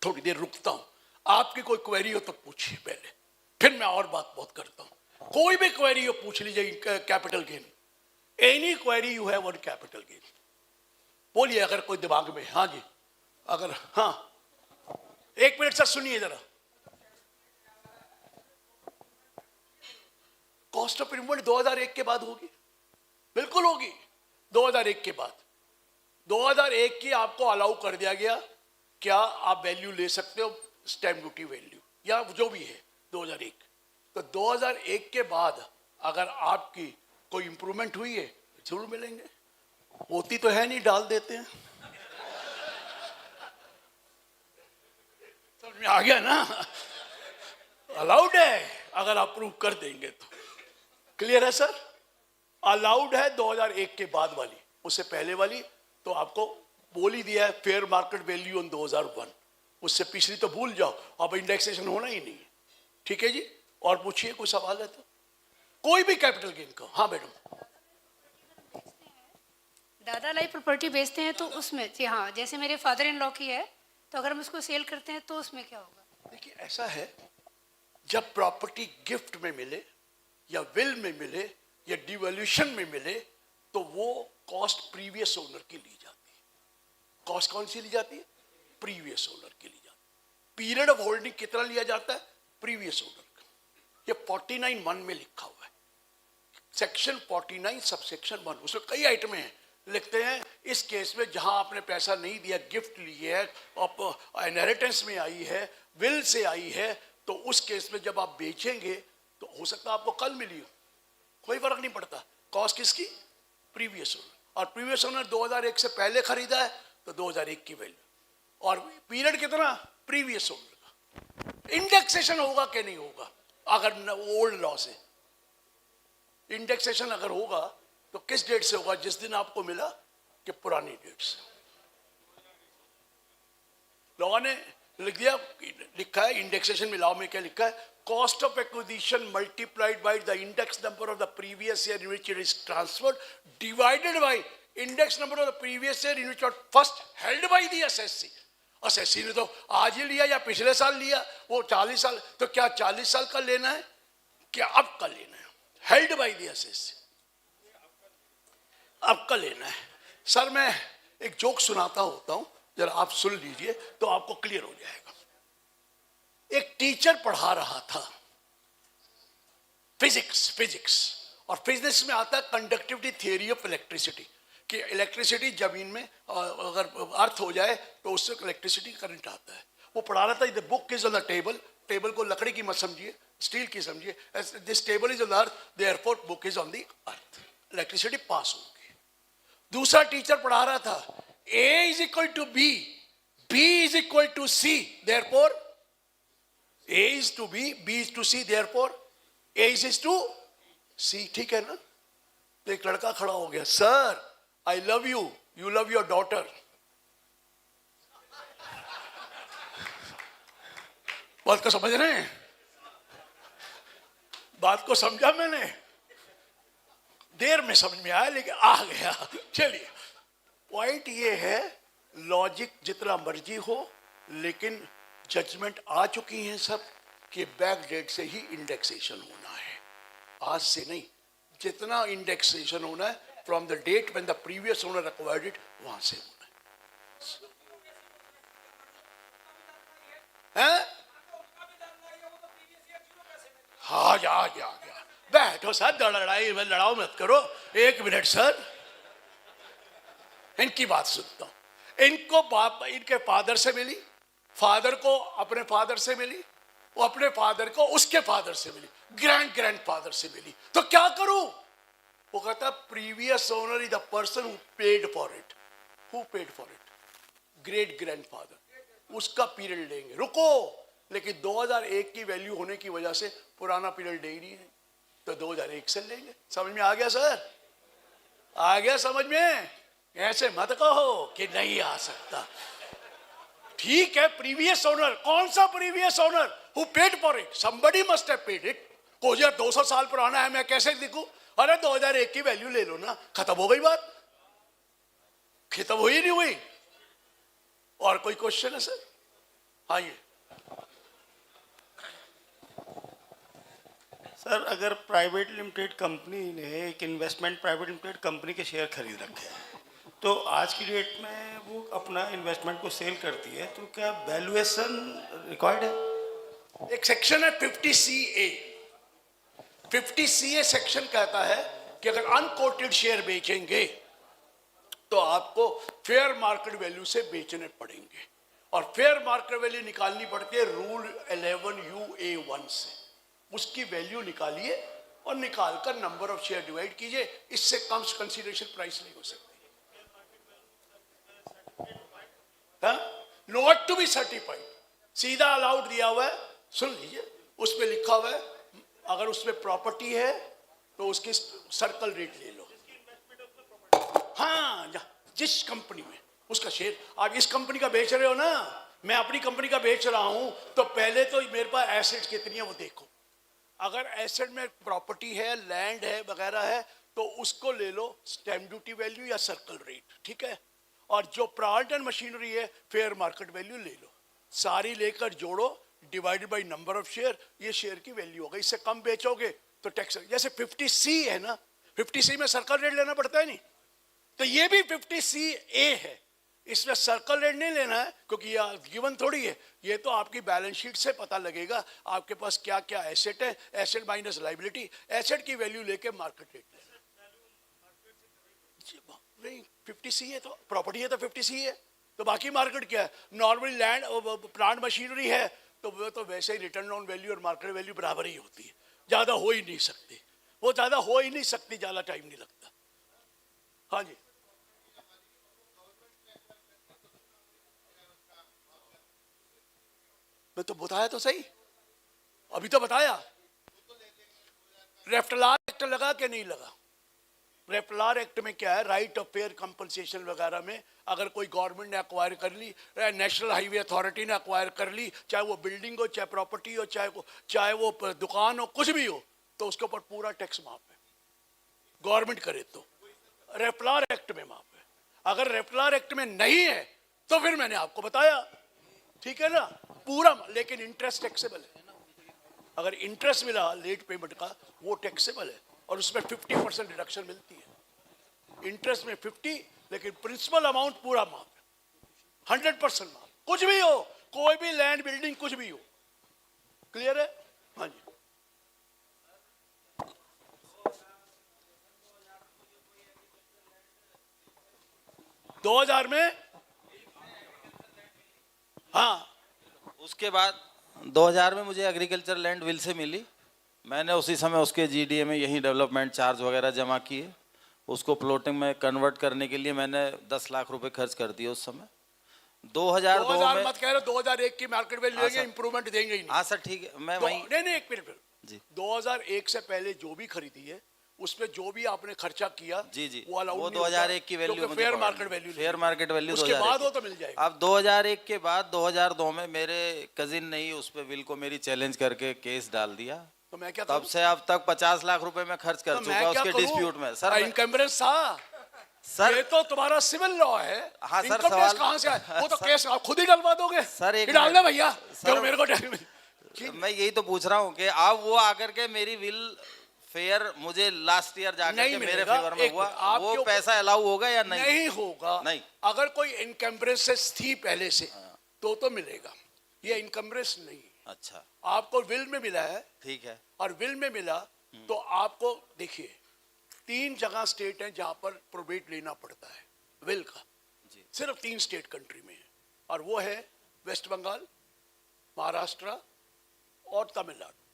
थोड़ी देर रुकता हूं, आपकी कोई क्वेरी हो तो पूछिए पहले, फिर मैं और बात बहुत करता हूं। कोई भी क्वेरी हो पूछ लीजिए, capital gain, any query you have on capital gain, बोलिए अगर कोई दिमाग में। हाँ जी, अगर हाँ, 1 मिनट सर सुनिए जरा। कॉस्ट ऑफ इन्वेंट 2001 के बाद होगी, बिल्कुल होगी 2001 के बाद। 2001 की आपको अलाउ कर दिया गया, क्या आप वैल्यू ले सकते हो, स्टैम्प ड्यूटी वैल्यू या जो भी है 2001। तो 2001 के बाद अगर आपकी कोई इंप्रूवमेंट हुई है जरूर मिलेंगे, होती तो है नहीं, डाल देते हैं। समझ में आ गया ना? अलाउड है अगर अप्रूव कर देंगे तो। क्लियर है सर? अलाउड है 2001 के बाद वाली, उससे पहले वाली तो आपको बोल ही दिया है फेयर मार्केट वैल्यू ऑन 2001, उससे पिछली तो भूल जाओ, अब इंडेक्सेशन होना ही नहीं है। ठीक है जी, और पूछिए कोई सवाल है तो, कोई भी कैपिटल गेन का। हाँ मैडम। दादा लाई प्रॉपर्टी बेचते हैं तो उसमें, जी हाँ, जैसे मेरे फादर इन लॉ की है, तो अगर हम उसको सेल करते हैं तो उसमें क्या होगा? देखिए ऐसा है, जब प्रॉपर्टी गिफ्ट में मिले या विल में मिले या डिवोल्यूशन में मिले तो वो कॉस्ट प्रीवियस ओनर की ली जाती है। कॉस्ट कौन सी ली जाती है? प्रीवियस ओनर की ली जाती है। पीरियड ऑफ होल्डिंग कितना लिया जाता है? प्रीवियस ओनर का। ये 49(1) में लिखा हुआ है, सेक्शन 49 सबसेक्शन 1, उसमें कई आइटम हैं। लिखते हैं इस केस में जहां आपने पैसा नहीं दिया, गिफ्ट ली है, इनहेरिटेंस में आई है, विल से आई है, तो उस केस में जब आप बेचेंगे तो हो सकता है आपको कल मिली हो, कोई फर्क नहीं पड़ता। कॉस्ट किसकी? Previous owner. और प्रीवियस ओनर 2001 से पहले खरीदा है तो 2001 की वैल्यू। और पीरियड कितना? प्रीवियस ओनर का। इंडेक्सेशन होगा कि नहीं होगा? अगर ओल्ड लॉ से इंडेक्सेशन अगर होगा तो किस डेट से होगा? जिस दिन आपको मिला कि पुरानी डेट से। लॉ ने लिख दिया, लिखा है इंडेक्सेशन में, लॉ में क्या लिखा है? Cost of acquisition multiplied by the index number of the previous year in which it is transferred divided by index number of the previous year in which was first held by the assessee. SSC ने तो आज ही लिया या पिछले साल लिया, वो 40 साल, तो क्या 40 साल का लेना है, क्या अब का लेना है? हेल्ड बाय द एसएससी, अब का लेना है। सर मैं एक जोक सुनाता होता हूं, जरा आप सुन लीजिए तो आपको क्लियर हो जाएगा। एक टीचर पढ़ा रहा था फिजिक्स, और फिजिक्स में आता है कंडक्टिविटी थ्योरी ऑफ इलेक्ट्रिसिटी, कि इलेक्ट्रिसिटी जमीन में अगर अर्थ हो जाए तो उससे इलेक्ट्रिसिटी करंट आता है। वो पढ़ा रहा था, the book is on the table, table को लकड़ी की मत समझिए, स्टील की समझिए, this table is on the earth, therefore book is on the earth, electricity pass होगी। दूसरा टीचर पढ़ा रहा था, A is equal to B, B is equal to C, therefore A is to B, B is to C, therefore A is to C। ठीक है ना? तो एक लड़का खड़ा हो गया, sir I love you, you love your daughter. बात को समझ रहे हैं? बात को समझा मैंने? देर में समझ में आया लेकिन आ गया। चलिए, पॉइंट ये है, लॉजिक जितना मर्जी हो लेकिन जजमेंट आ चुकी हैं सब कि बैक डेट से ही इंडेक्सेशन होना है, आज से नहीं। जितना इंडेक्सेशन होना है from the date when the previous owner acquired it, वहां से होना है। हाँ जा बैठो सर, लड़ाई में लड़ाओ मत करो, एक मिनट सर, इनकी बात सुनता हूं। इनको बाप इनके फादर से मिली, फादर को अपने फादर से मिली, वो अपने फादर को उसके फादर से मिली, ग्रैंड फादर से मिली, तो क्या करूं? वो कहता previous owner is the person who paid for it, great grandfather, उसका पीरियड लेंगे। रुको, लेकिन 2001 की वैल्यू होने की वजह से पुराना पीरियड ले ही नहीं है, तो 2001 से लेंगे। समझ में आ गया सर? आ गया समझ में? ऐसे मत कहो कि नहीं आ सकता। ठीक है, प्रीवियस ओनर, कौन सा previous owner? Who paid for it, somebody must have paid it. कोई 200 साल पुराना है, मैं कैसे दिखूं? अरे 2001 की वैल्यू ले लो ना, खत्म हो गई बात, खत्म हुई नहीं हुई। और कोई क्वेश्चन है सर? हाँ ये सर, अगर प्राइवेट लिमिटेड कंपनी ने एक इन्वेस्टमेंट प्राइवेट लिमिटेड कंपनी के शेयर खरीद रखे हैं, तो आज की डेट में वो अपना इन्वेस्टमेंट को सेल करती है, तो क्या वैल्यूएशन रिकॉर्ड है? एक सेक्शन है 50CA। 50CA सेक्शन कहता है कि अगर अनकोटेड शेयर बेचेंगे तो आपको फेयर मार्केट वैल्यू से बेचने पड़ेंगे, और फेयर मार्केट वैल्यू निकालनी पड़ती है रूल 11(u)(a)(1) से। उसकी वैल्यू निकालिए और निकालकर नंबर ऑफ शेयर डिवाइड कीजिए, इससे कम कंसीडरेशन प्राइस नहीं हो सकती। नॉट टू बी सर्टिफाइड, सीधा अलाउड दिया हुआ है। सुन लीजिए, उस पर लिखा हुआ है अगर उसमें प्रॉपर्टी है तो उसकी सर्कल रेट ले लो। हाँ, जिस कंपनी में उसका शेयर, आप इस कंपनी का बेच रहे हो ना, मैं अपनी कंपनी का बेच रहा हूं, तो पहले तो मेरे पास एसेट्स कितनी है वो देखो। अगर एसेट में प्रॉपर्टी है, लैंड है वगैरह है, तो उसको ले लो स्टैम्प ड्यूटी वैल्यू या सर्कल रेट, ठीक है। और जो प्लांट एंड मशीनरी है फेयर मार्केट वैल्यू ले लो, सारी लेकर जोड़ो, divided by number of share, ये शेयर की वैल्यू होगा। इससे कम बेचोगे तो टैक्स, जैसे 50C है ना, 50C में सर्कल रेट लेना पड़ता है नहीं, तो ये भी 50CA है, इसमें सर्कल रेट नहीं लेना है क्योंकि ये गिवन थोड़ी है, ये तो आपकी बैलेंस शीट से पता लगेगा आपके पास क्या क्या एसेट है, एसेट माइनस लायबिलिटी, एसेट की वैल्यू लेके मार्केट रेट लेना। नहीं 50C है तो प्रॉपर्टी है तो 50C है, तो बाकी मार्केट क्या है, नॉर्मली लैंड प्लांट मशीनरी है तो वो तो वैसे ही रिटर्न ऑन वैल्यू और मार्केट वैल्यू बराबर ही होती है, ज्यादा हो ही नहीं सकती, वो ज्यादा हो ही नहीं सकती, ज्यादा टाइम नहीं लगता। हाँ जी, मैं तो बताया तो सही, अभी तो बताया। रेफ्टलार एक्ट लगा कि नहीं लगा? रेफ्टलार एक्ट में क्या है, राइट ऑफ फेयर कंपनसेशन वगैरह में अगर कोई गवर्नमेंट ने अक्वायर कर ली, नेशनल हाईवे अथॉरिटी ने अक्वायर कर ली, चाहे वो बिल्डिंग हो, चाहे प्रॉपर्टी हो, चाहे वो दुकान हो, कुछ भी हो, तो उसके ऊपर पूरा टैक्स माफ है, गवर्नमेंट करे तो। रेफ्टलार एक्ट में माफ है, अगर रेफ्टलार एक्ट में नहीं है तो फिर मैंने आपको बताया, ठीक है ना, पूरा। लेकिन इंटरेस्ट टैक्सेबल है, अगर इंटरेस्ट मिला लेट पेमेंट का वो टैक्सेबल है, और उसमें 50% डिडक्शन मिलती है। इंटरेस्ट में 50, लेकिन प्रिंसिपल अमाउंट पूरा माफ है, 100% माफ, कुछ भी हो, कोई भी लैंड बिल्डिंग कुछ भी हो। क्लियर है? हाँ जी। दो 2000 में, हाँ, उसके बाद 2000 में मुझे एग्रीकल्चर लैंड विल से मिली, मैंने उसी समय उसके जीडीए में यही डेवलपमेंट चार्ज वगैरह जमा किए, उसको प्लॉटिंग में कन्वर्ट करने के लिए मैंने 10 लाख रुपए खर्च कर दिए उस समय। 2002 में मत कह रहे, 2001 की मार्केट वैल्यू हाँ लेंगे, सर। इंप्रूवमेंट देंगे ही नहीं। हाँ सर ठीक है, मैं वहीं नहीं, एक मिनट जी। 2001 से पहले जो भी खरीदी है उसमें जो भी आपने खर्चा किया जी जी वो अलाउड वो नहीं होता, 2001 की वैल्यू क्योंकि fair market value, fair market value उसके बाद वो तो मिल जाएगा। अब 2001 के बाद 2002 में मेरे कजिन ने ही उस पे विल को मेरी चैलेंज करके केस डाल दिया, तो मैं क्या तब से अब तक 50 लाख रुपए मैं खर्च कर चुका उसके डिस्प्यूट में। सर इनकम्बरेंस था सर ये तो तुम्हारा सिविल लॉ है। हाँ सर, इनकम सवाल टैक्स कहाँ से आया? वो तो केस आप खुद ही डलवा दोगे सर, एक डालना मिनट। भैया, सर, तो मेरे को टैक्स। मैं यही तो पूछ रहा हूँ कि अब वो आकर के मेरी विल फेयर मुझे लास्ट ईयर जाकर नहीं के मेरे मिलेगा। फेवर में एक हुआ, आपके वो ऊपर- पैसा अलाउ होगा या नहीं? नहीं होगा। नहीं। अगर कोई इनकम्बरेंसेस थी पहले से तो मिलेगा, ये इनकम्बरेंस नहीं। अच्छा आपको विल में मिला है, ठीक है। और विल में मिला तो आपको देखिए 3 जगह स्टेट हैं जहां पर प्रोबेट लेना पड़ता है विल का, जी। सिर्फ 3 स्टेट कंट्री में है, और वो है वेस्ट बंगाल, महाराष्ट्र और तमिलनाडु।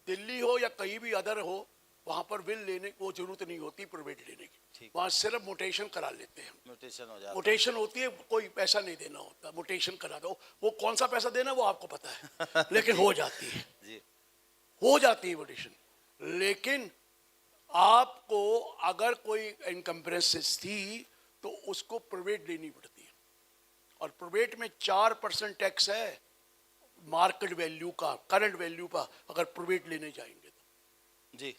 दिल्ली हो या कहीं भी अदर हो, वहां पर विल लेने को जरूरत नहीं होती प्रोबेट लेने की, ठीक। वहां सिर्फ मोटेशन करा लेते हैं। म्यूटेशन हो जाता है। मोटेशन होती है, कोई पैसा नहीं देना होता, मोटेशन करा दो, वो कौन सा पैसा देना वो आपको पता है लेकिन हो जाती है, जी हो जाती है मोटेशन। लेकिन आपको अगर कोई इनकम्बरेंसेस थी तो उसको प्रोबेट देनी पड़ती है, और प्रोबेट में 4% टैक्स है मार्केट वैल्यू का, करंट वैल्यू का, अगर प्रोबेट लेने जाएंगे जी।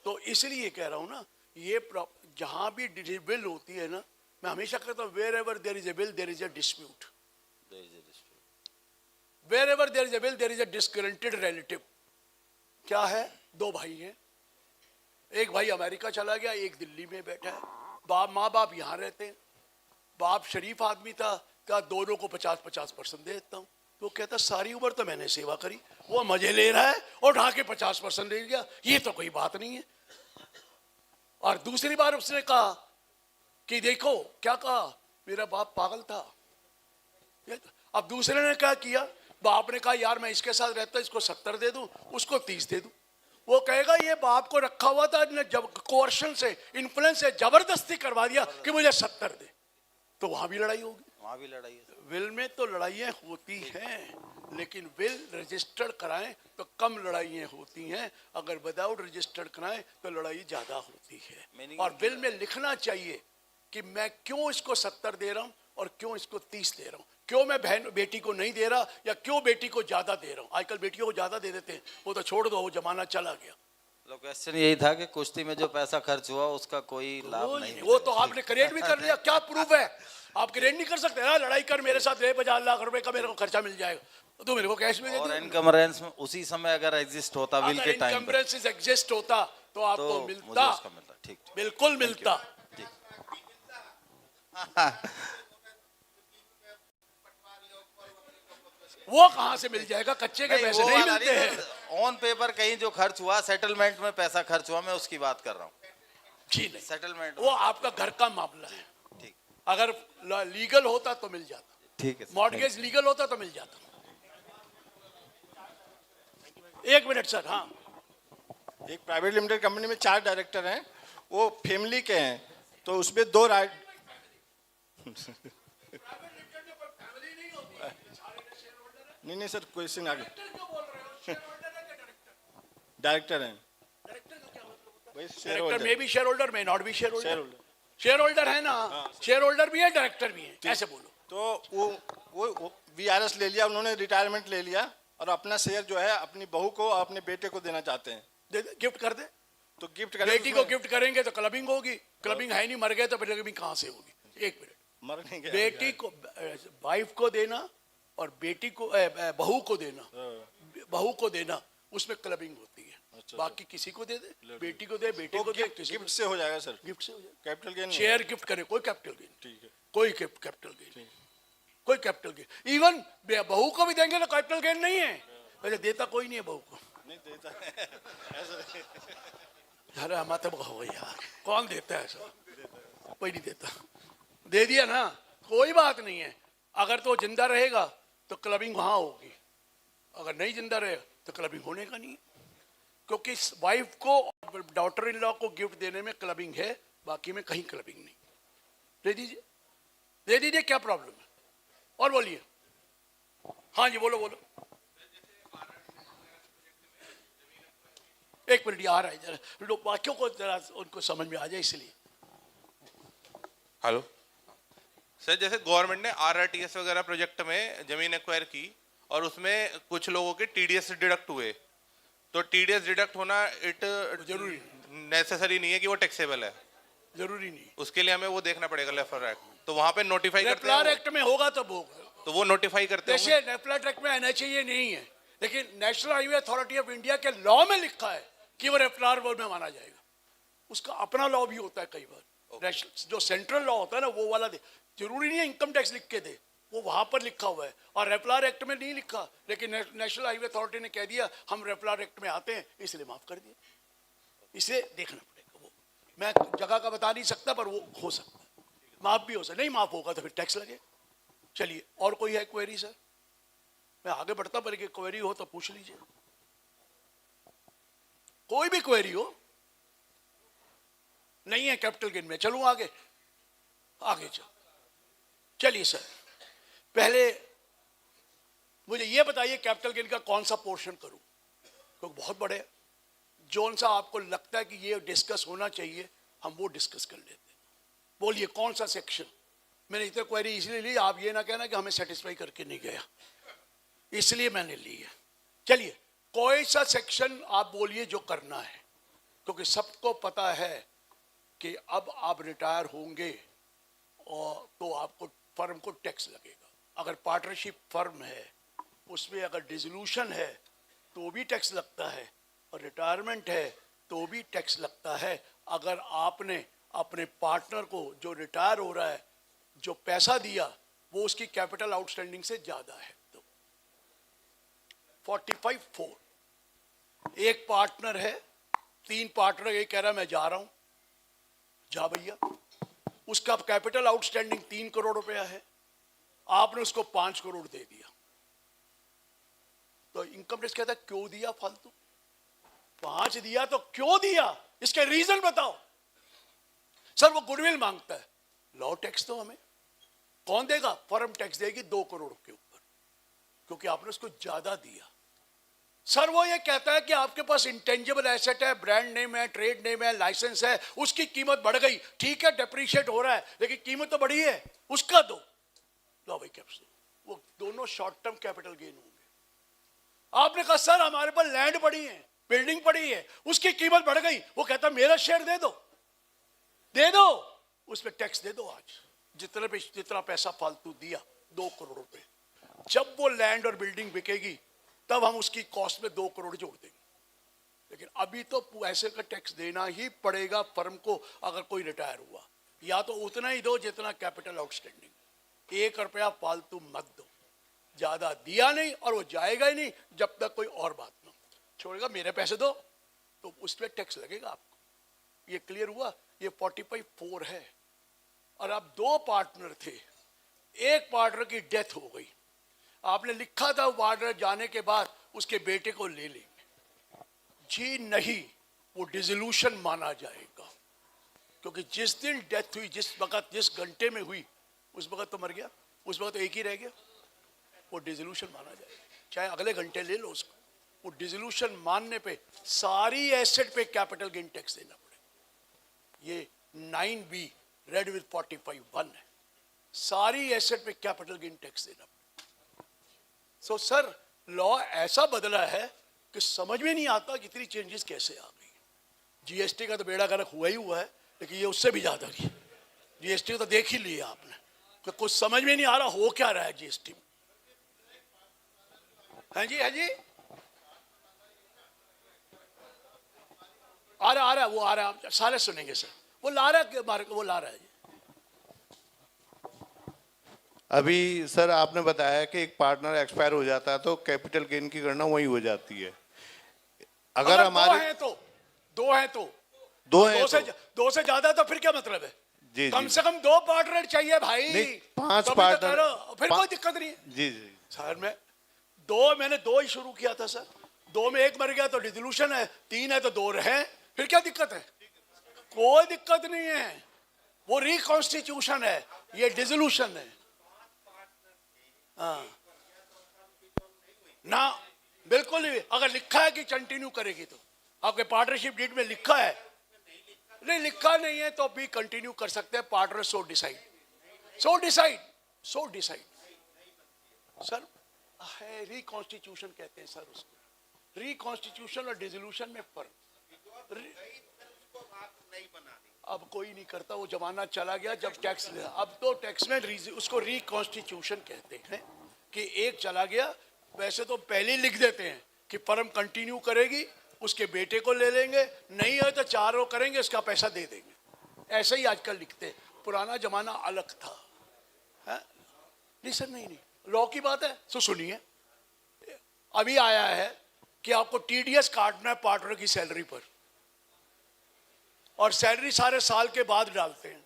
तो इसलिए कह रहा हूं ना, ये जहां भी विल होती है ना, मैं हमेशा कहता हूं wherever there is a will there is a dispute, wherever there is a will there is a disgruntled relative. क्या है, 2 भाई हैं, एक भाई अमेरिका चला गया, एक दिल्ली में बैठा है, माँ बाप यहाँ रहते हैं, बाप शरीफ आदमी था, क्या दोनों को 50-50% दे देता हूँ, तो कहता सारी उम्र तो मैंने सेवा करी, वो मजे ले रहा है और उठा के 50% दे दिया, ये तो कोई बात नहीं है। और दूसरी बार उसने कहा कि देखो क्या कहा, मेरा बाप पागल था। अब दूसरे ने क्या किया, बाप ने कहा यार मैं इसके साथ रहता, इसको 70 दे दूं, उसको 30 दे दूं। वो कहेगा ये बाप को रखा हुआ था, ने जब कोर्शन से, इन्फ्लुएंस से जबरदस्ती करवा दिया कि मुझे 70 दे, तो वहां भी लड़ाई होगी। वहाँ भी लड़ाई है। विल में तो लड़ाइयाँ होती हैं, लेकिन विल रजिस्टर्ड कराएं तो कम लड़ाइयाँ होती हैं, अगर विदाउट रजिस्टर्ड कराएं तो लड़ाई ज्यादा होती है। और विल में लिखना चाहिए कि मैं क्यों इसको 70 दे रहा हूं और क्यों इसको 30 दे रहा हूं, क्यों मैं बहन बेटी को नहीं दे रहा या क्यों बेटी को ज्यादा दे रहा हूं। आजकल बेटियों को ज्यादा दे देते हैं, वो तो छोड़ दो, वो जमाना चला गया। तो क्वेश्चन यही था कि कुश्ती में जो पैसा खर्च हुआ उसका कोई लाभ नहीं। वो तो आपने क्रिएट भी कर लिया, क्या प्रूफ है? आप क्रिएट नहीं कर सकते ना, लड़ाई कर मेरे साथ, 50 लाख रुपए का मेरे को खर्चा मिल जाएगा, तो मेरे को कैश में दे और दो। इनकमरेंस में उसी समय अगर एग्जिस्ट होता विल के टाइम पे इनकम्बरेंसेस एग्जिस्ट होता तो आपको तो मुझे मिलता, उसका मिलता। ठीक ठीक। बिल्कुल मिलता। ठीक। वो कहां से मिल जाएगा, कच्चे के पैसे नहीं मिलते हैं। ऑन पेपर कहीं जो खर्च हुआ, सेटलमेंट में पैसा खर्च हुआ, मैं उसकी बात कर रहा हूँ। जी नहीं, सेटलमेंट वो आपका घर का मामला है। ठीक अगर लीगल होता तो मिल जाता, ठीक है सर, मॉर्गेज लीगल होता तो मिल जाता। एक मिनट सर। हाँ, एक प्राइवेट लिमिटेड कंपनी में 4 डायरेक्टर हैं, वो फैमिली के हैं, तो उसमें 2 राइट नहीं सर, क्वेश्चन आगे। डायरेक्टर हैं, वही शेयर डायरेक्टर होल्डर। में भी शेयर होल्डर, में नॉट भी share share holder. Holder. Share holder है ना, शेयर होल्डर भी है, डायरेक्टर भी है, ऐसे बोलो। तो वो VRS ले लिया उन्होंने, रिटायरमेंट ले लिया, और अपना शेयर जो है अपनी बहू को और अपने बेटे को देना चाहते हैं। दे दे, गिफ्ट कर दे। तो गिफ्ट करें, बेटी को गिफ्ट करेंगे तो क्लबिंग होगी, क्लबिंग है नहीं, मर गए तो फिर क्लबिंग कहां से होगी। एक मिनट, मर नहीं गया। बेटी को, वाइफ को देना और बेटी को, बहू को देना, बहू को देना, उसमें क्लबिंग होती है। बाकी किसी को दे दे, बेटी को दे, बेटे को दे, किसी गिफ्ट से हो जाएगा सर, गिफ्ट से हो जाए। Capital gain. शेयर गिफ्ट करे, कोई कैपिटल गेन, ठीक है, कोई कैपिटल गेन, कोई कैपिटल गेन। इवन बहू को भी देंगे तो कैपिटल गेन नहीं है। वैसे देता कोई नहीं है बहू को। नहीं देता है। अरे हमारा तो हो यार, कौन देता है ऐसा? कोई नहीं देता। दे दिया ना, कोई बात नहीं है। अगर तो जिंदा रहेगा तो क्लबिंग वहां होगी, अगर नहीं जिंदा रहेगा तो क्लबिंग होने का नहीं है। क्योंकि वाइफ को, डॉटर इन लॉ को गिफ्ट देने में क्लबिंग है, बाकी में कहीं क्लबिंग नहीं। दे दीजिए, दे दीजिए, क्या प्रॉब्लम है? और बोलिए। हाँ जी, बोलो बोलो। एक मिनट, आ रहा है जरा, लोग वाक्यों को जरा उनको समझ में आ जाए इसलिए। हेलो सर, जैसे गवर्नमेंट ने RRTS वगैरह प्रोजेक्ट में जमीन एक्वायर की और उसमें कुछ लोगों के TDS डिडक्ट हुए, तो TDS डिडक्ट होना जरूरी नेसेसरी नहीं है कि वो टैक्सेबल है, जरूरी नहीं। उसके लिए हमें वो देखना पड़ेगा लेफर एक्ट, तो वहां पे नोटिफाई करते नेफ्लार हैं एक्ट में होगा तब होगा, तो वो नोटिफाई करते हैं। जैसे नेफ्लार एक्ट में NHAA नहीं है, लेकिन national highway authority of India के लॉ में लिखा है कि वो नेफ्लार वर्ड में माना जाएगा। उसका अपना लॉ भी होता है कई बार, जो सेंट्रल लॉ होता है ना वो वाला दे, जरूरी नहीं है इनकम टैक्स लिख के दे, वो वहां पर लिखा हुआ है। और रेफलार एक्ट में नहीं लिखा, लेकिन नेशनल हाईवे अथॉरिटी ने कह दिया हम रेफलार एक्ट में आते हैं, इसलिए माफ कर दिया। इसे देखना पड़ेगा, वो मैं जगह का बता नहीं सकता, पर वो हो सकता है, माफ भी हो सकता, नहीं माफ होगा तो फिर टैक्स लगे। चलिए, और कोई है क्वेरी सर? मैं आगे बढ़ता, पर क्वेरी हो तो पूछ लीजिए, कोई भी क्वेरी हो। नहीं है कैपिटल गेन में, चलूं आगे, आगे चलिए सर। पहले मुझे ये बताइए कैपिटल गेन का कौन सा पोर्शन करूं, क्योंकि बहुत बड़े, जोन सा आपको लगता है कि ये डिस्कस होना चाहिए, हम वो डिस्कस कर लेते हैं। बोलिए कौन सा सेक्शन? मैंने इतने क्वेरी इसलिए ली, आप ये ना कहना कि हमें सेटिस्फाई करके नहीं गया, इसलिए मैंने ली है। चलिए, कोई सा सेक्शन आप बोलिए जो करना है, क्योंकि सबको पता है कि अब आप रिटायर होंगे और तो आपको फर्म को टैक्स लगेगा। अगर पार्टनरशिप फर्म है, उसमें अगर डिसोल्यूशन है तो भी टैक्स लगता है, और रिटायरमेंट है तो भी टैक्स लगता है। अगर आपने अपने पार्टनर को जो रिटायर हो रहा है जो पैसा दिया वो उसकी कैपिटल आउटस्टैंडिंग से ज्यादा है तो 45(4). एक पार्टनर है, 3 पार्टनर, ये कह रहा है मैं जा रहा हूं, जा भैया, उसका कैपिटल आउटस्टैंडिंग 3 करोड़ रुपया है, आपने उसको 5 करोड़ दे दिया, तो इनकम टैक्स कहता है क्यों दिया फालतू? 5 दिया तो क्यों दिया, इसके रीजन बताओ। सर वो गुडविल मांगता है, लॉ टैक्स तो हमें कौन देगा? फर्म टैक्स देगी 2 करोड़ के ऊपर, क्योंकि आपने उसको ज्यादा दिया। सर वो ये कहता है कि आपके पास इंटेंजिबल एसेट है, ब्रांड नेम है, ट्रेड नेम है, लाइसेंस है, उसकी कीमत बढ़ गई, ठीक है डेप्रीशिएट हो रहा है, लेकिन कीमत तो बढ़ी है, उसका दो। लो भाई कैपिटल, वो दोनों शॉर्ट टर्म कैपिटल गेन होंगे। आपने कहा सर हमारे पास लैंड पड़ी है, बिल्डिंग पड़ी है, उसकी कीमत बढ़ गई, वो कहता मेरा शेयर दे दो, दे दो, उसमें टैक्स दे दो। आज जितना पैसा फालतू दिया 2 करोड़ रुपए, जब वो लैंड और बिल्डिंग बिकेगी तब हम उसकी कॉस्ट में 2 करोड़ जोड़ देंगे, लेकिन अभी तो पैसे का टैक्स देना ही पड़ेगा फर्म को। अगर कोई रिटायर हुआ, या तो उतना ही दो जितना कैपिटल आउटस्टैंडिंग, 1 रुपया फालतू मत दो, ज्यादा दिया नहीं और वो जाएगा ही नहीं जब तक कोई और बात ना छोड़ेगा। मेरे पैसे दो तो उस पर टैक्स लगेगा आपको। ये क्लियर हुआ? ये 45(4) है। और अब 2 पार्टनर थे, एक पार्टनर की डेथ हो गई, आपने लिखा था पार्टनर जाने के बाद उसके बेटे को ले लेंगे। जी नहीं, वो डिसोल्यूशन माना जाएगा, क्योंकि जिस दिन डेथ हुई, जिस वक्त जिस घंटे में हुई, उस वक्त तो मर गया, उस वक्त तो एक ही रह गया, वो डिसोल्यूशन माना जाएगा। चाहे अगले घंटे ले लो उसको, वो डिसोल्यूशन मानने पे सारी एसेट पे कैपिटल गेन टैक्स देना पड़ेगा। ये 9B रेड विद 45(1) है, सारी एसेट पे कैपिटल गेन टैक्स देना। सो सर लॉ ऐसा बदला है कि समझ में नहीं आता कि इतनी चेंजेस कैसे आ गई। जीएसटी का तो बेड़ा गर्क हुआ ही हुआ है, लेकिन ये उससे भी ज्यादा की। जीएसटी तो देख ही लिया आपने कि कुछ समझ में नहीं आ रहा हो क्या रहा है जीएसटी में। हाँ जी, हाँ जी, आ रहा वो आ रहा है, सारे सुनेंगे सर। वो ला रहा है, वो ला रहा है। अभी सर आपने बताया कि एक पार्टनर एक्सपायर हो जाता है तो कैपिटल गेन की गणना वही हो जाती है। अगर हमारे दो हैं तो दो से ज्यादा तो फिर क्या मतलब है? जी, कम से कम 2 पार्टनर चाहिए भाई। नहीं, 5 तो पार्टनर, फिर कोई दिक्कत नहीं है। जी जी सर मैंने 2 ही शुरू किया था सर, 2 में 1 मर गया तो डिसोल्यूशन है, 3 है तो 2 रहे, फिर क्या दिक्कत है? कोई दिक्कत नहीं है, वो रिकॉन्स्टिट्यूशन है, ये डिसोल्यूशन है। हाँ ना, बिल्कुल नहीं। अगर लिखा है कि कंटिन्यू करेगी तो आपके पार्टनरशिप डीड में लिखा है, नहीं लिखा नहीं है तो भी कंटिन्यू कर सकते हैं। पार्टनर सो डिसाइड सर है, रिकॉन्स्टिट्यूशन कहते हैं सर उसको। रिकॉन्स्टिट्यूशन और डिसोल्यूशन में फर्क। अब कोई नहीं करता, वो जमाना चला गया जब टैक्स लिया। अब तो टैक्स में उसको रिकॉन्स्टिट्यूशन कहते हैं कि एक चला गया। वैसे तो पहले ही लिख देते हैं कि फर्म कंटिन्यू करेगी, उसके बेटे को ले लेंगे, नहीं है तो 4 वो करेंगे, इसका पैसा दे देंगे। ऐसे ही आजकल लिखते हैं, पुराना जमाना अलग था। है नहीं सर, नहीं लॉ की बात है। तो सुनिए, अभी आया है कि आपको टीडीएस काटना है पार्टनर की सैलरी पर, और सैलरी सारे साल के बाद डालते हैं।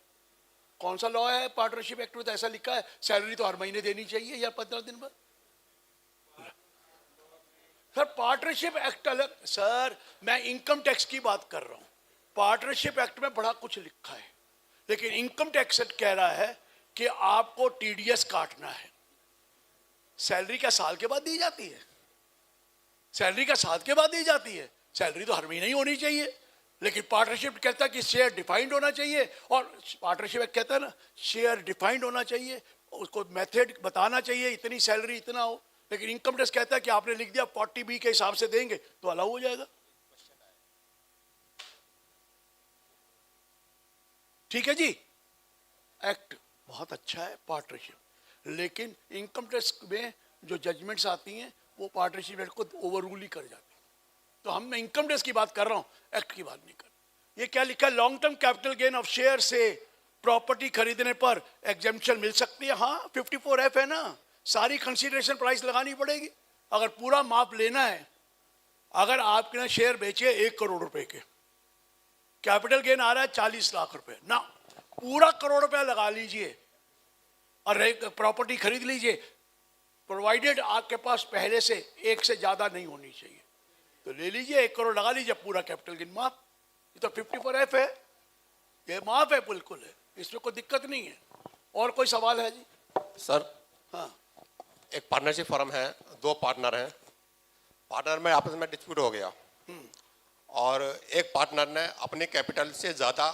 कौन सा लॉ है? पार्टनरशिप एक्ट में तो ऐसा लिखा है सैलरी तो हर महीने देनी चाहिए या 15 दिन बाद। सर पार्टनरशिप एक्ट अलग सर, मैं इनकम टैक्स की बात कर रहा हूं। पार्टनरशिप एक्ट में बड़ा कुछ लिखा है, लेकिन इनकम टैक्स एक्ट कह रहा है कि आपको टीडीएस काटना है। सैलरी क्या साल के बाद दी जाती है? सैलरी का साल के बाद दी जाती है? सैलरी तो हर महीने ही होनी चाहिए। लेकिन पार्टनरशिप कहता है कि शेयर डिफाइंड होना चाहिए, और पार्टनरशिप कहता है ना शेयर डिफाइंड होना चाहिए, उसको मेथड बताना चाहिए, इतनी सैलरी इतना हो। लेकिन इनकम टैक्स कहता है कि आपने लिख दिया 40B के हिसाब से देंगे तो अलाउ हो जाएगा। ठीक है जी, एक्ट बहुत अच्छा है पार्टनरशिप, लेकिन इनकम टैक्स में जो जजमेंट्स आती हैं वो पार्टनरशिप एक्ट को ओवर रूल ही कर जाती है। तो हम मैं इनकम टैक्स की बात कर रहा हूं, एक्ट की बात नहीं कर। ये क्या लिखा है? Long term capital gain of share से प्रॉपर्टी खरीदने पर एग्जेम्पशन मिल सकती है। हाँ 54F है ना, सारी कंसीडरेशन प्राइस लगानी पड़ेगी। अगर पूरा माप लेना है, अगर आपने शेयर बेचे 1 करोड़ रुपए के, कैपिटल गेन आ रहा है 40 लाख रुपए ना, पूरा करोड़ रुपया लगा लीजिए और प्रॉपर्टी खरीद लीजिए, प्रोवाइडेड आपके पास पहले से एक से ज्यादा नहीं होनी चाहिए, तो ले लीजिए 1 करोड़ लगा लीजिए, पूरा कैपिटल गेन माफ। ये तो 54F है, ये माफ है, बिल्कुल है, इसमें कोई दिक्कत नहीं है। और कोई सवाल है जी? सर, हाँ, एक पार्टनरशिप फर्म है, 2 पार्टनर हैं, पार्टनर में आपस में डिस्प्यूट हो गया और एक पार्टनर ने अपने कैपिटल से ज़्यादा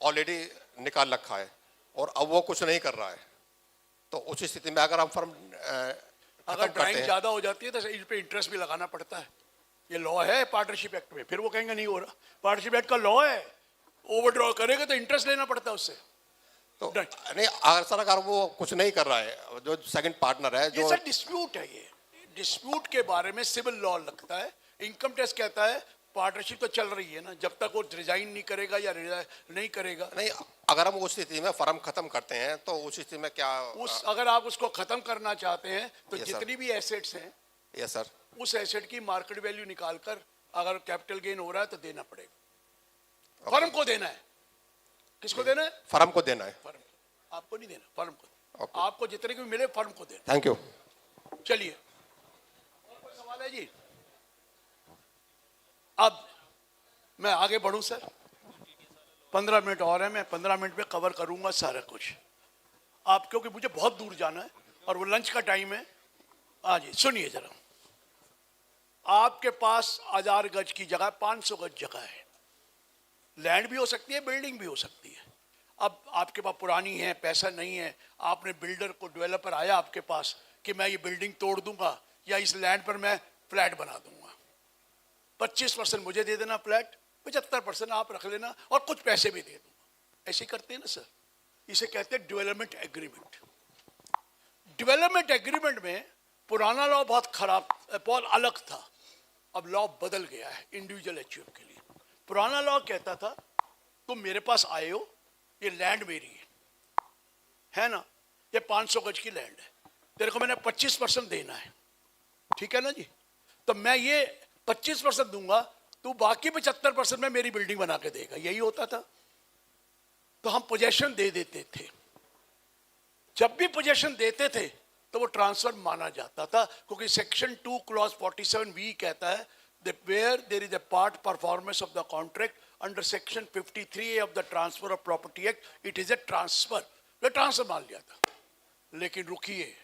ऑलरेडी निकाल रखा है और अब वो कुछ नहीं कर रहा है, तो उस स्थिति में अगर हम फर्म अगर ड्राइंग ज्यादा हो जाती है तो इस पे इंटरेस्ट भी लगाना पड़ता है, ये लॉ है पार्टनरशिप एक्ट में। फिर वो कहेंगे नहीं हो रहा, पार्टनरशिप एक्ट का लॉ है, ओवरड्रॉ करेगा तो इंटरेस्ट लेना पड़ता है उससे। तो नहीं अगर सर अगर वो कुछ नहीं कर रहा है, जो सेकंड पार्टनर है, ये जो सर डिस्प्यूट है, ये डिस्प्यूट के बारे में सिविल लॉ लगता है, इनकम टैक्स कहता है पार्टनरशिप तो चल रही है ना, जब तक वो रिजाइन नहीं करेगा या नहीं करेगा। नहीं, अगर हम उस स्थिति में फर्म खत्म करते हैं तो उस स्थिति में क्या अगर आप उसको खत्म करना चाहते हैं तो Yes, जितनी भी एसेट्स हैं, यस सर, उस एसेट की मार्केट वैल्यू निकालकर अगर कैपिटल गेन हो रहा है तो देना पड़ेगा। फर्म को देना है। किसको देना है? फर्म को देना है। फर्म, आपको नहीं देना, फर्म को। Okay. आपको जितने की मिले फर्म को देना। Thank you. चलिए, और कोई सवाल है जी? अब मैं आगे बढ़ूं सर, 15 मिनट और है, मैं 15 मिनट में कवर करूंगा सारा कुछ। आप क्योंकि मुझे बहुत दूर जाना है और वो लंच का टाइम है। हाँ जी, सुनिए जरा, आपके पास 1000 गज की जगह, 500 गज जगह है, लैंड भी हो सकती है, बिल्डिंग भी हो सकती है। अब आपके पास पुरानी है, पैसा नहीं है, आपने बिल्डर को, डेवलपर आया आपके पास कि मैं ये बिल्डिंग तोड़ दूंगा या इस लैंड पर मैं फ्लैट बना दूंगा, 25% मुझे दे देना फ्लैट, 75% आप रख लेना और कुछ पैसे भी दे दूंगा। ऐसे करते हैं ना सर, इसे कहते हैं डेवलपमेंट एग्रीमेंट। डेवलपमेंट एग्रीमेंट में पुराना लॉ बहुत खराब, बहुत अलग था, अब लॉ बदल गया है इंडिविजुअल एचयूएफ के लिए। पुराना लॉ कहता था तुम मेरे पास आए हो, ये लैंड मेरी है ना, ये 500 गज की लैंड है, तेरे को मैंने 25% देना है, ठीक है ना जी, तो मैं ये 25% दूंगा, तू बाकी 75% में मेरी बिल्डिंग बना के देगा, यही होता था। तो हम पोजेशन दे देते थे, जब भी पोजेशन देते थे तो वो ट्रांसफर माना जाता था, क्योंकि सेक्शन 2 क्लॉज 47V कहता है that where there is a part performance of the contract under section 53A of the transfer of property act, it is a transfer। ये ट्रांसफर मान लिया था, लेकिन रुकिए,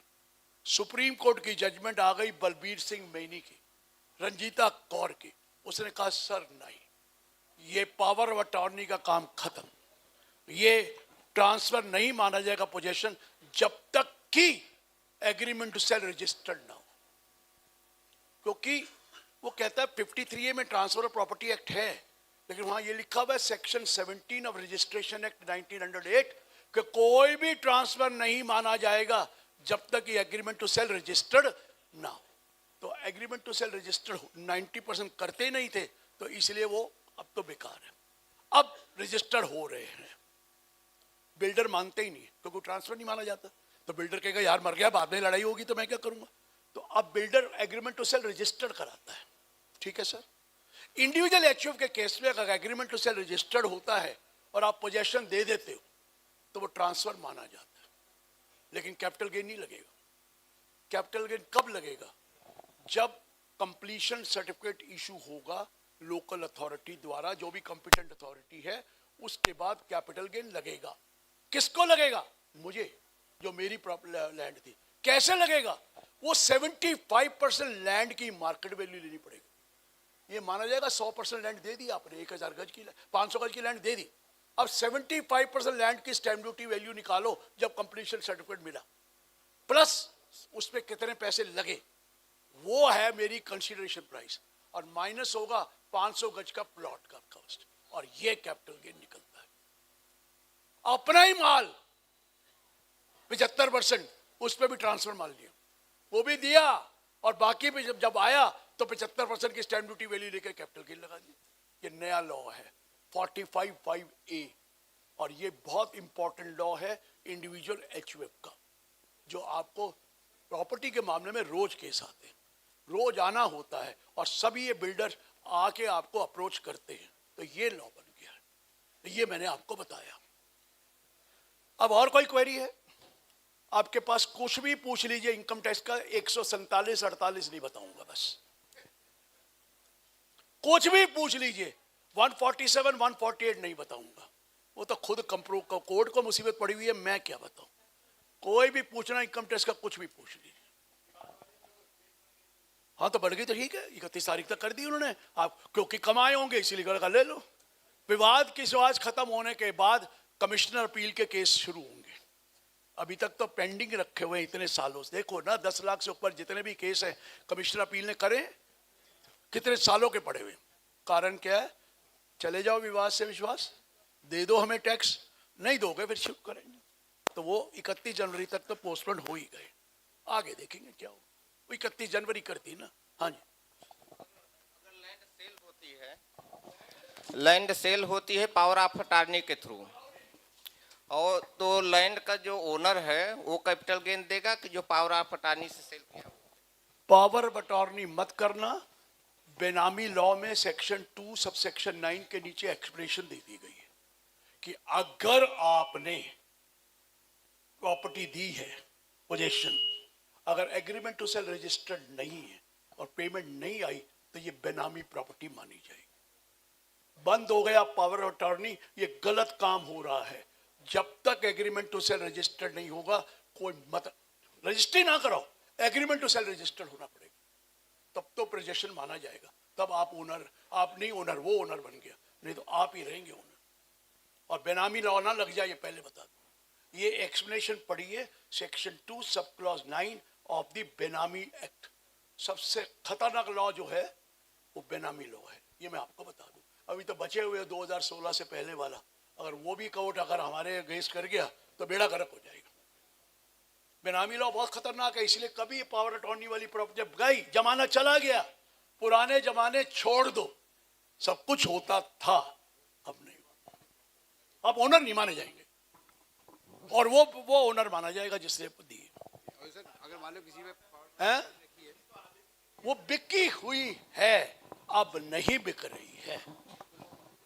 सुप्रीम कोर्ट की जजमेंट आ गई बलबीर सिंह मैनी की, रंजीता कौर की, उसने कहा सर नहीं, ये पावर ऑफ अटॉर्नी का काम खत्म, ये ट्रांसफर नहीं माना जाएगा पोजेशन जब तक कि एग्रीमेंट टू सेल रजिस्टर्ड ना हो, क्योंकि वो कहता है 53A में ट्रांसफर ऑफ प्रॉपर्टी एक्ट है, लेकिन वहां ये लिखा हुआ है सेक्शन 17 ऑफ रजिस्ट्रेशन एक्ट 1908 कि कोई भी ट्रांसफर नहीं माना जाएगा जब तक ये एग्रीमेंट टू सेल रजिस्टर्ड ना हो। तो एग्रीमेंट टू सेल रजिस्टर्ड 90% करते ही नहीं थे, तो इसलिए वो अब तो बेकार है। अब रजिस्टर्ड हो रहे हैं, बिल्डर मानते ही नहीं क्योंकि ट्रांसफर नहीं माना जाता, तो बिल्डर कहेगा यार मर गया, बाद में लड़ाई होगी तो मैं क्या करूंगा, तो अब builder agreement to sell registered कराता है, ठीक है सर। इंडिविजुअल एचयूएफ के केस में अगर एग्रीमेंट टू सेल रजिस्टर्ड होता है और आप पोजेशन दे देते हो तो वो ट्रांसफर माना जाता है, लेकिन कैपिटल गेन नहीं लगेगा। कैपिटल गेन कब लगेगा? जब कंप्लीशन सर्टिफिकेट इशू होगा लोकल अथॉरिटी द्वारा, जो भी कॉम्पिटेंट अथॉरिटी है, उसके बाद कैपिटल गेन लगेगा। किसको लगेगा? मुझे, जो मेरी लैंड थी। कैसे लगेगा? वो 75% लैंड की मार्केट वैल्यू लेनी पड़ेगी। ये माना जाएगा 100% लैंड दे दी आपने, 1000 गज की, 500 गज की लैंड दे दी, अब 75% लैंड की स्टैम्प ड्यूटी वैल्यू निकालो जब कंप्लीशन सर्टिफिकेट मिला, प्लस उस पर कितने पैसे लगे, वो है मेरी कंसीडरेशन प्राइस, और माइनस होगा 500 गज का प्लॉट का कॉस्ट, और ये कैपिटल गेन निकलता है। अपना ही माल 75% उस पर भी ट्रांसफर मार लिया, वो भी दिया, और बाकी भी जब आया तो 75% की स्टैम्प ड्यूटी वैल्यू लेकर कैपिटल गेन लगा दी। ये नया लॉ है 45(5)A, और ये बहुत इंपॉर्टेंट लॉ है इंडिविजुअल एचयूएफ का, जो आपको प्रॉपर्टी के मामले में रोज केस आते हैं, रोज आना होता है, और सभी ये बिल्डर आके आपको अप्रोच करते हैं, तो ये लॉ बन गया है। ये मैंने आपको बताया। अब और कोई क्वेरी है आपके पास? कुछ भी पूछ लीजिए इनकम टैक्स का। 147 48 नहीं बताऊंगा, बस कुछ भी पूछ लीजिए। 147 148 नहीं बताऊंगा, वो तो खुद कोर्ट को मुसीबत पड़ी हुई है, मैं क्या बताऊं। कोई भी पूछना इनकम टैक्स का, कुछ भी पूछ लीजिए। हाँ तो बढ़ गई तो ठीक है, 31 तारीख तक कर दी उन्होंने, आप क्योंकि कमाए होंगे इसीलिए कर ले लो। विवाद की सुआज खत्म होने के बाद कमिश्नर अपील के केस शुरू होंगे। अभी तक तो पेंडिंग रखे हुए इतने सालों से, देखो ना 10 लाख से ऊपर जितने भी केस हैं कमिश्नर अपील ने करे, कितने सालों के पड़े हुए। कारण क्या है? चले जाओ विवाद से विश्वास, दे दो हमें टैक्स, नहीं दोगे फिर शुरू करेंगे। तो वो 31 जनवरी तक तो पोस्टपोन हो ही गए, आगे देखेंगे क्या हो। 31 जनवरी करती ना। हाँ जी, लैंड सेल होती है पावर ऑफ अटॉर्नी के थ्रू, और तो लैंड का जो ओनर है वो कैपिटल गेन देगा कि जो पावर ऑफ अटॉर्नी से सेल किया। पावर ऑफ अटॉर्नी मत करना। बेनामी लॉ में सेक्शन 2 सब सेक्शन 9 के नीचे एक्सप्रेशन दे दी गई है कि अगर आपने प्रॉपर्टी दी है पोजेशन, अगर एग्रीमेंट टू सेल रजिस्टर्ड नहीं है और पेमेंट नहीं आई तो ये बेनामी प्रॉपर्टी मानी जाएगी। बंद हो गया पावर ऑफ अटॉर्नी, ये गलत काम हो रहा है। जब तक एग्रीमेंट टू सेल रजिस्टर्ड नहीं होगा कोई मत रजिस्ट्री ना कराओ, एग्रीमेंट टू सेल रजिस्टर्ड होना पड़ेगा, तब तो पोजेशन माना जाएगा। तब आप ओनर, आप नहीं ओनर, वो ओनर बन गया, नहीं तो आप ही रहेंगे ओनर। और बेनामी लॉ ना लग जाए, ये पहले बता दो। ये एक्सप्लेनेशन पढ़िए, section 2 sub clause 9 of the बेनामी एक्ट। सबसे खतरनाक लॉ जो है वो बेनामी लॉ है, ये मैं आपको बता दूं। अभी तो बचे हुए 2016 से पहले वाला, अगर वो भी कोर्ट अगर हमारे अगेंस्ट कर गया तो बेड़ा गर्क हो जाएगा। बेनामी लॉ बहुत खतरनाक है, इसलिए कभी पावर अटॉर्नी वाली प्रॉपर्टी जब गई, जमाना चला गया, पुराने जमाने छोड़ दो, सब कुछ होता था, अब नहीं, अब ओनर नहीं माने जाएंगे और वो ओनर माना जाएगा जिसने दी। अगर मान लो किसी में है वो बिकी हुई है, अब नहीं बिक रही है।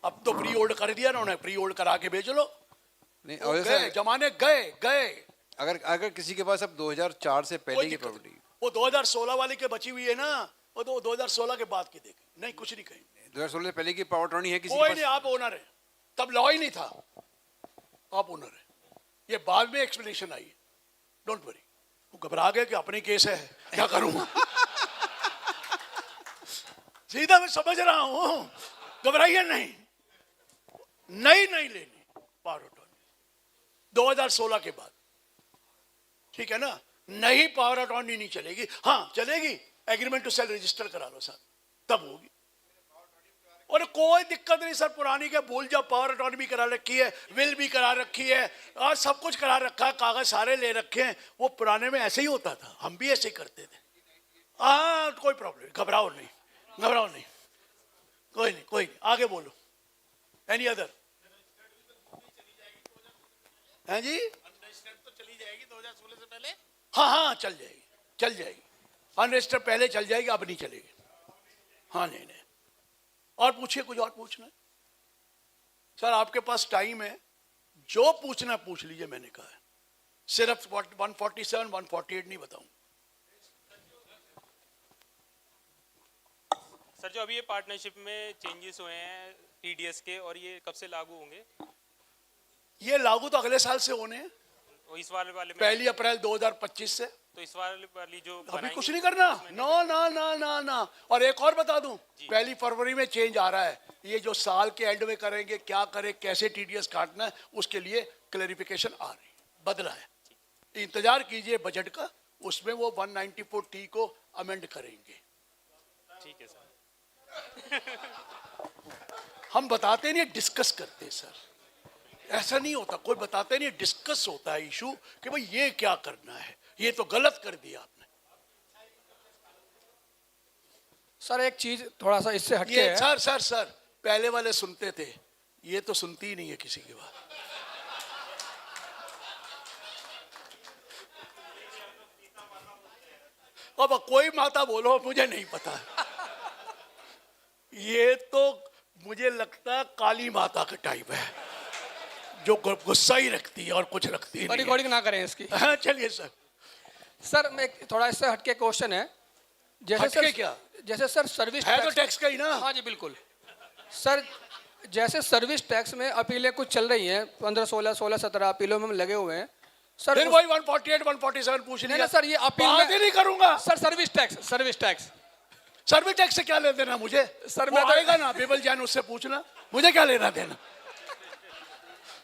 अब तो प्री होल्ड कर दिया ना उन्होंने, प्री होल्ड करा के बेच लो। नहीं, वो और गए, जमाने गए। अगर किसी के पास अब 2004 से पहले की प्रॉपर्टी, वो 2016 वाली के बची हुई है ना, वो तो 2016 के बाद की देखे, नहीं कुछ नहीं कहेंगे। 2016 से पहले की पावर अटॉर्नी है किसी कोई के नहीं, पास? आप ओनर है, तब लॉ ही नहीं था, आप ओनर है। ये बाद में एक्सप्लेनेशन आई, डोंट वरी। वो घबरा गए कि अपने केस है, क्या करूं। सीधा मैं समझ रहा हूं, घबराइए नहीं, नहीं लेनी पावर अटॉर्नी 2016 के बाद, ठीक है ना। नहीं पावर अटॉर्नी नहीं चलेगी, हाँ चलेगी, एग्रीमेंट टू सेल रजिस्टर करा लो सर, तब होगी। और कोई दिक्कत नहीं सर, पुरानी के भूल जाओ, पावर अटॉर्नी भी करा रखी है, विल भी करा रखी है, और सब कुछ करा रखा है, कागज सारे ले रखे हैं। वो पुराने में ऐसे ही होता था, हम भी ऐसे ही करते थे। हाँ कोई प्रॉब्लम, घबराओ नहीं, कोई नहीं, आगे बोलो। Any other? हैं जी? तो चली जाएगी 2016 से पहले। हाँ चल जाएगी। अनरजिस्टर्ड पहले चल जाएगी, अब नहीं चलेगी। हाँ नहीं। और पूछिए, कुछ और पूछना है सर? आपके पास टाइम है, जो पूछना पूछ लीजिए, मैंने कहा है। सिर्फ 147 148 नहीं बताऊं। सर जो अभी ये पार्टनरशिप में चेंजेस हुए हैं टीडीएस के, और ये कब से लागू होंगे? ये लागू तो अगले साल से होने हैं, और इस वाले में 1 अप्रैल 2025 से। तो इस वाली जो अभी कुछ नहीं करना, ना। और एक और बता दूं, 1 फरवरी में चेंज आ रहा है। ये जो साल के एंड में करेंगे, क्या करें, कैसे टीडीएस काटना है, उसके लिए क्लैरिफिकेशन आ रही, बदला है। इंतजार कीजिए बजट का, उसमें वो 194T को अमेंड करेंगे। ठीक है सर। हम बताते नहीं, डिस्कस करते हैं सर। ऐसा नहीं होता, कोई बताते नहीं, डिस्कस होता है इशू कि भाई ये क्या करना है, ये तो गलत कर दिया आपने। सर एक चीज थोड़ा सा इससे हटके ये है। सर पहले वाले सुनते थे, ये तो सुनती ही नहीं है किसी की बात। अब कोई माता बोलो, मुझे नहीं पता। ये तो मुझे लगता है काली माता का टाइप है। जो गुस्सा ही रखती है और कुछ रखती नहीं है। रिकॉर्डिंग ना करें इसकी। हाँ, चलिए सर। सर मैं थोड़ा इससे हटके क्वेश्चन है, जैसे हटके सर क्या? जैसे सर सर्विस है तो टैक्स का ही ना। हाँ जी बिल्कुल सर, जैसे सर्विस टैक्स में अपीलें कुछ चल रही हैं, 15, 16, 17 अपीलों में हम लगे हुए हैं सर। फिर वही 148, 147 पूछ लिया। नहीं सर, ये अपील बात ही नहीं करूंगा sir. Service tax service tax से क्या लेना देना मुझे? सर वो मैं आएगा ना बिबल जान, उससे पूछना, मुझे क्या लेना देना।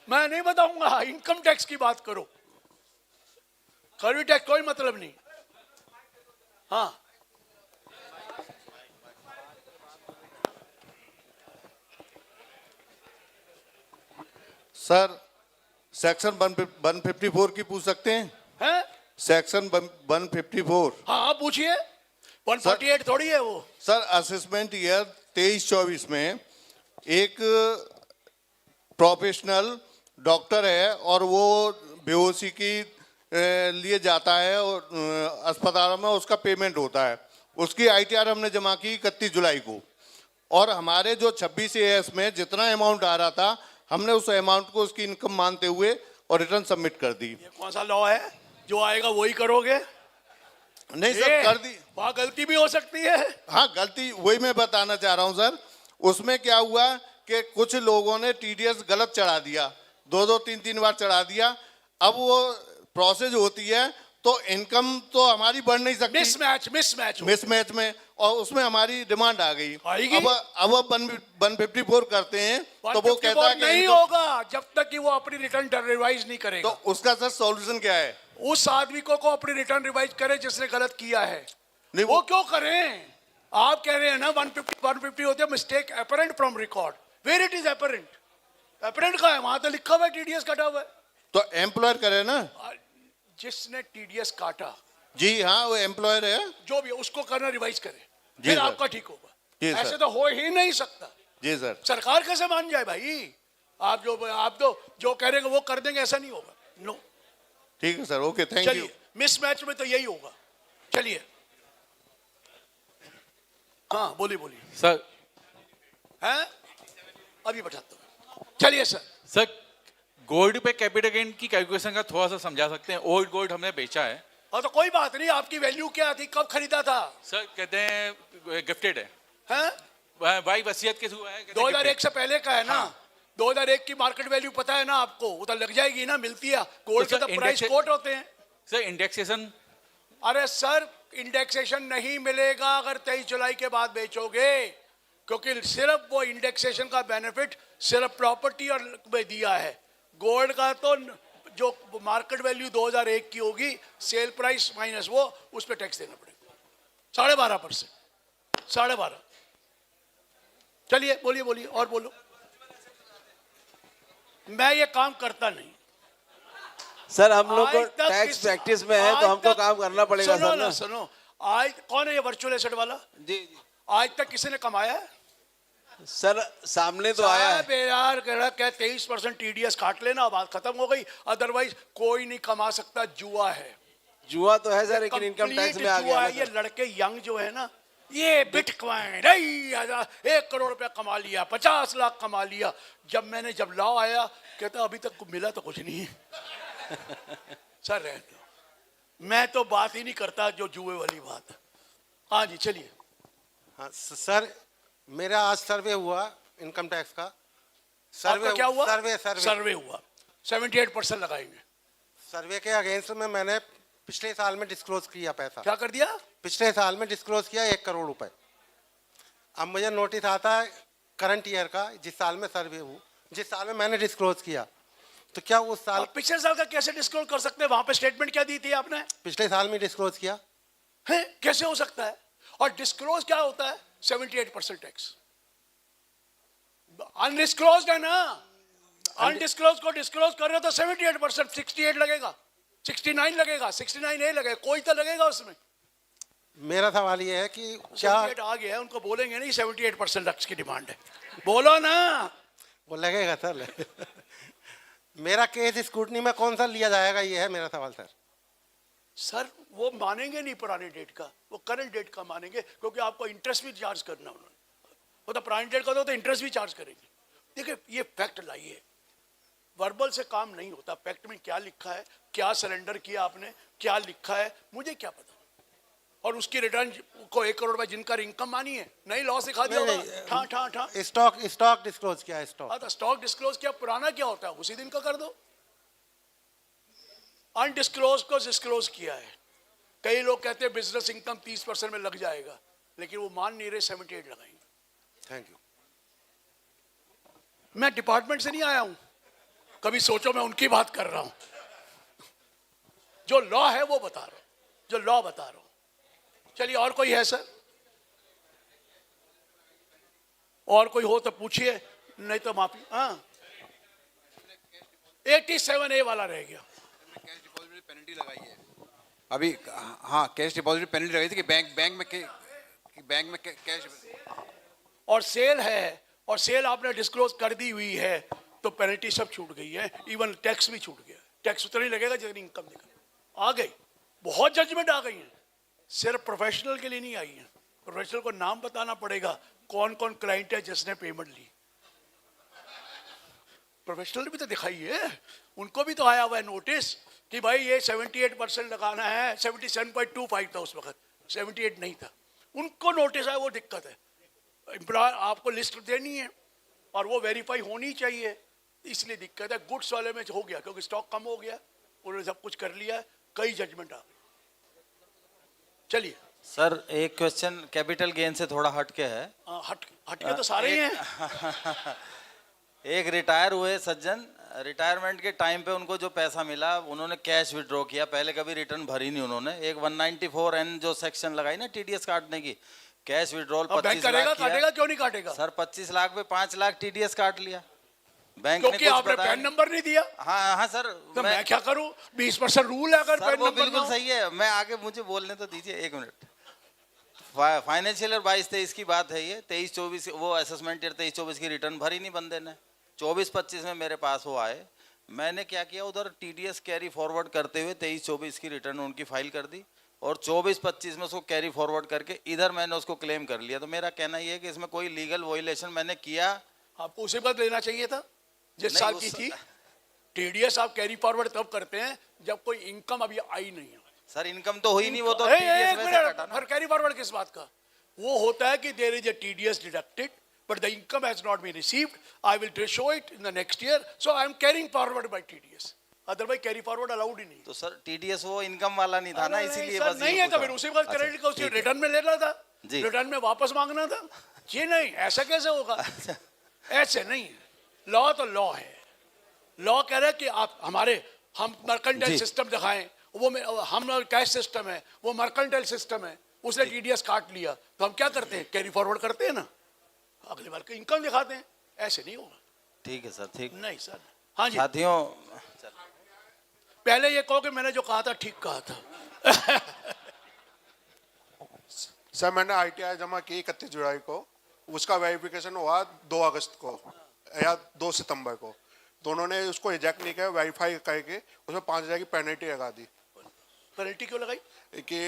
मैं नहीं बताऊंगा। इनकम टैक्स की बात करो, सर्विस टैक्स कोई मतलब नहीं। हाँ, सर सेक्शन 154 की पूछ सकते हैं? हैं? सेक्शन 154। हाँ पूछिए। 148 थोड़ी है वो। सर असेसमेंट ईयर 23-24 में एक प्रोफेशनल डॉक्टर है और वो बेहोशी की लिए जाता है और अस्पतालों में उसका पेमेंट होता है। उसकी आईटीआर हमने जमा की 31 जुलाई को, और हमारे जो 26 एएस में जितना अमाउंट आ रहा था हमने उस अमाउंट को उसकी इनकम मानते हुए और रिटर्न सबमिट कर दी। ये कौन सा लॉ है? जो आएगा वही करोगे? नहीं सर, कर दी। वहाँ गलती भी हो सकती है। हाँ गलती, वही मैं बताना चाह रहा हूँ सर। उसमें क्या हुआ कि कुछ लोगों ने टीडीएस गलत चढ़ा दिया, 2-2, 3-3 बार चढ़ा दिया। अब वो प्रोसेस होती है तो इनकम तो हमारी बढ़ नहीं सकती, मिसमैच में, और उसमें हमारी डिमांड आ गई। अब 154 करते हैं तो वो कहता है कि नहीं होगा जब तक कि वो अपनी रिटर्न रिवाइज नहीं करेगा। तो उसका सर सॉल्यूशन क्या है? उस आदमी को अपनी रिटर्न रिवाइज करे जिसने गलत किया है। नहीं वो क्यों करें? आप कह रहे हैं ना 150 होते हैं mistake apparent from record. Where it is apparent? Apparent का है, वहां तो लिखा हुआ है टीडीएस कटा हुआ है। तो एम्प्लॉयर करे ना, जिसने टीडीएस काटा। जी हाँ, वो एम्प्लॉयर है, जो भी उसको करना रिवाइज करे, जी फिर सर। आपका ठीक होगा। जी सर। ऐसे तो हो ही नहीं सकता। जी सर। सरकार कैसे मान जाए भाई? आप जो कह रहे हैं वो कर देंगे, ऐसा नहीं होगा। नो, ठीक है सर, ओके, थैंक यू। चलिए, मिसमैच में तो यही होगा। चलिए, हाँ बोलिए सर। हैं? अभी बताता हूँ। चलिए सर। गोल्ड पे कैपिटल गेन की कैलकुलेशन का थोड़ा सा समझा सकते हैं? ओल्ड गोल्ड हमने बेचा है। और तो कोई बात नहीं, आपकी वैल्यू क्या थी, कब खरीदा था? सर कहते हैं गिफ्टेड है। हैं? भाई वसीयत के थ्रू है। 2001 से पहले का है ना। 2001 की मार्केट वैल्यू पता है ना आपको? वो तो लग जाएगी ना, मिलती है। गोल्ड के तो प्राइस कोट होते हैं। Sir indexation? अरे सर, इंडेक्सेशन नहीं मिलेगा अगर 23 जुलाई के बाद बेचोगे, क्योंकि सिर्फ वो इंडेक्सेशन का बेनिफिट सिर्फ प्रॉपर्टी और में दिया है। गोल्ड का तो जो मार्केट वैल्यू 2001 की होगी, सेल प्राइस माइनस वो, उस पर टैक्स देना पड़ेगा 12.5%। 12.5। चलिए बोलिए और बोलो। मैं ये काम करता नहीं सर। हम लोग को टैक्स प्रैक्टिस में है तो हमको काम करना पड़ेगा सर ना। सुनो, आज कौन है ये वर्चुअल एसेट वाला? जी। आज तक किसी ने कमाया है? सर सामने तो आया है यार, कह रहा क्या 23% टीडीएस काट लेना, बात खत्म हो गई। अदरवाइज कोई नहीं कमा सकता। जुआ है। जुआ तो है सर, लेकिन इनकम टैक्स में आ गया ना। ये लड़के यंग जो है ना, ये बिटकॉइन 1 करोड़ रुपया कमा लिया, 50 लाख कमा लिया। जब लॉ आया, कहता अभी तक मिला तो कुछ नहीं है। सर रहने दो, मैं तो बात ही नहीं करता जो जुए वाली बात है। हाँ जी चलिए। हाँ सर, मेरा आज सर्वे हुआ इनकम टैक्स का। सर्वे क्या हुआ? सर्वे हुआ। 78% लगाएंगे। सर्वे के अगेंस्ट में मैंने पिछले साल में डिस्क्लोज किया पैसा। क्या कर दिया? पिछले साल में डिस्क्लोज किया 1 करोड़ रुपए। अब मुझे नोटिस आता है करंट ईयर का, जिस साल में सर्वे हुआ, जिस साल में मैंने डिस्क्लोज किया, तो क्या उस साल पिछले साल का कैसे डिस्क्लोज कर सकते हैं? वहां पे स्टेटमेंट क्या दी थी आपने? पिछले साल में डिस्क्लोज किया है, कैसे हो सकता है? और डिस्क्लोज क्या होता है? 78% टैक्स। अनडिस्क्लोज्ड है ना। अनडिस्क्लोज को डिस्क्लोज कर रहे हो तो 78%, 68 लगेगा, 69 लगेगा, 69A लगेगा, कोई तो लगेगा उसमें। मेरा सवाल ये है कि क्या 78 आ गया है, उनको बोलेंगे नहीं 78% टैक्स की डिमांड है, बोलो ना। वो लगेगा सर। मेरा केस स्क्रूटनी में कौन सा लिया जाएगा, ये है मेरा सवाल सर। सर वो मानेंगे नहीं पुराने डेट का, वो करंट डेट का मानेंगे, क्योंकि आपको इंटरेस्ट भी चार्ज करना उन्होंने। वो तो पुराने डेट का तो इंटरेस्ट भी चार्ज करेंगे। देखिए ये फैक्ट लाइए, वर्बल से काम नहीं होता। पैक्ट में क्या लिखा है, क्या सरेंडर किया आपने, क्या लिखा है, मुझे क्या पता। और उसकी रिटर्न को 1 करोड़ रुपए जिनका इनकम मानी है, नहीं लॉस दिखा दिया होगा, ठा ठा ठा। स्टॉक डिस्क्लोज किया है, स्टॉक। हाँ तो स्टॉक डिस्क्लोज किया, पुराना क्या होता है उसी दिन का कर दो। अनडिस्क्लोज को डिस्क्लोज किया है। कई लोग कहते हैं बिजनेस इनकम 30% में लग जाएगा, लेकिन वो मान नहीं रहे 78 लगाएंगे। Thank you. मैं डिपार्टमेंट से नहीं आया हूं, कभी सोचो मैं उनकी बात कर रहा हूं। जो लॉ है वो बता रहा हूं, जो लॉ बता रहा हूं। चलिए और कोई है सर? और कोई हो तो पूछिए, नहीं तो माफी। हाँ 87A वाला रह गया। कैश डिपॉजिट पेनल्टी लगाई है अभी। हाँ, कैश डिपॉजिट पेनल्टी लगाई थी कि बैंक में कैश और सेल है, और सेल आपने डिस्क्लोज कर दी हुई है, तो पेनल्टी सब छूट गई है, इवन टैक्स भी छूट गया। टैक्स उतना ही लगेगा जितनी इनकम दिखा। आ गई, बहुत जजमेंट आ गई है। सिर्फ प्रोफेशनल के लिए नहीं आई है। प्रोफेशनल को नाम बताना पड़ेगा, कौन कौन क्लाइंट है जिसने पेमेंट ली। प्रोफेशनल भी तो दिखाइए, उनको भी तो आया हुआ है नोटिस कि भाई ये 78% लगाना है। 77.25 था उस वक्त, 78 नहीं था। उनको नोटिस आया, वो दिक्कत है। एम्प्लॉयर आपको लिस्ट देनी है और वो वेरीफाई होनी चाहिए, इसलिए दिक्कत है। गुड्स वाले में हो गया क्योंकि स्टॉक कम हो गया, उन्होंने सब कुछ कर लिया, कई जजमेंट आ गई। चलिए सर, एक क्वेश्चन कैपिटल गेन से थोड़ा हट के है। हट के तो सारे ही हैं। एक रिटायर हुए सज्जन, रिटायरमेंट के टाइम पे उनको जो पैसा मिला उन्होंने कैश विड्रॉ किया, पहले कभी रिटर्न भरी नहीं उन्होंने। एक 194N जो सेक्शन लगाई ना TDS काटने की, कैश विड्रॉल 25 लाख काटेगा क्यों नहीं काटेगा सर? 25 लाख पे 5 लाख TDS काट लिया बैंक क्योंकि ने। आपने पैन नंबर नहीं दिया। हाँ हाँ सर, तो मैं क्या करूं? 20% रूल है अगर पैन वो नंबर बिल्कुल सही है। मैं आगे, मुझे बोलने तो दीजिए 1 मिनट। फाइनेंशियल ईयर 22-23 की बात है ये। 23-24 वो असेसमेंट ईयर 23-24 की रिटर्न भरी नहीं बंदे ने। 24-25 में मेरे पास वो आए, मैंने क्या किया, उधर TDS कैरी फॉरवर्ड करते हुए 23-24 की रिटर्न उनकी फाइल कर दी और 24-25 में उसको कैरी फॉरवर्ड करके इधर मैंने उसको क्लेम कर लिया। तो मेरा कहना ये है कि इसमें कोई लीगल वॉयलेशन मैंने किया। आपको उसी बात लेना चाहिए था जिस साल की थी। TDS आप कैरी फॉरवर्ड तब करते हैं जब कोई इनकम अभी आई नहीं है। सर इनकम तो हुई नहीं, वो तो फिर कैरी फॉरवर्ड किस बात का? वो होता है कि there is a TDS deducted but the income has not been received. I will show it in the next year, so I am carrying forward by TDS. Otherwise carry forward allowed ही नहीं। तो sir TDS वो income वाला नहीं था ना, इसीलिए बस नहीं है तो फिर उसी वक्त क्रेडिट का उसी रिटर्न में लेना था, रिटर्न में वापस मांगना था। ये नहीं, ऐसा कैसे होगा? ऐसे नहीं, लॉ तो लॉ है। लॉ कह रहा है कि आप हम मर्केंटाइल सिस्टम दिखाएं, वो हम कैश सिस्टम है, वो मर्केंटाइल सिस्टम है। उसने TDS काट लिया तो हम क्या करते हैं? कैरी फॉरवर्ड करते हैं ना, अगली बार इनकम दिखाते हैं। ऐसे नहीं होगा। ठीक है सर, ठीक नहीं सर। हाँ जी साथियों, पहले ये कहो कि मैंने जो कहा था ठीक कहा था। सर मैंने ITI जमा की 31 जुलाई को, उसका वेरिफिकेशन हुआ 2 अगस्त को या 2 सितंबर को। तो उन्होंने उसको रिजेक्ट नहीं किया, वेरीफाई करके उसमें 5,000 की पेनल्टी लगा दी। पेनल्टी क्यों लगाई? कि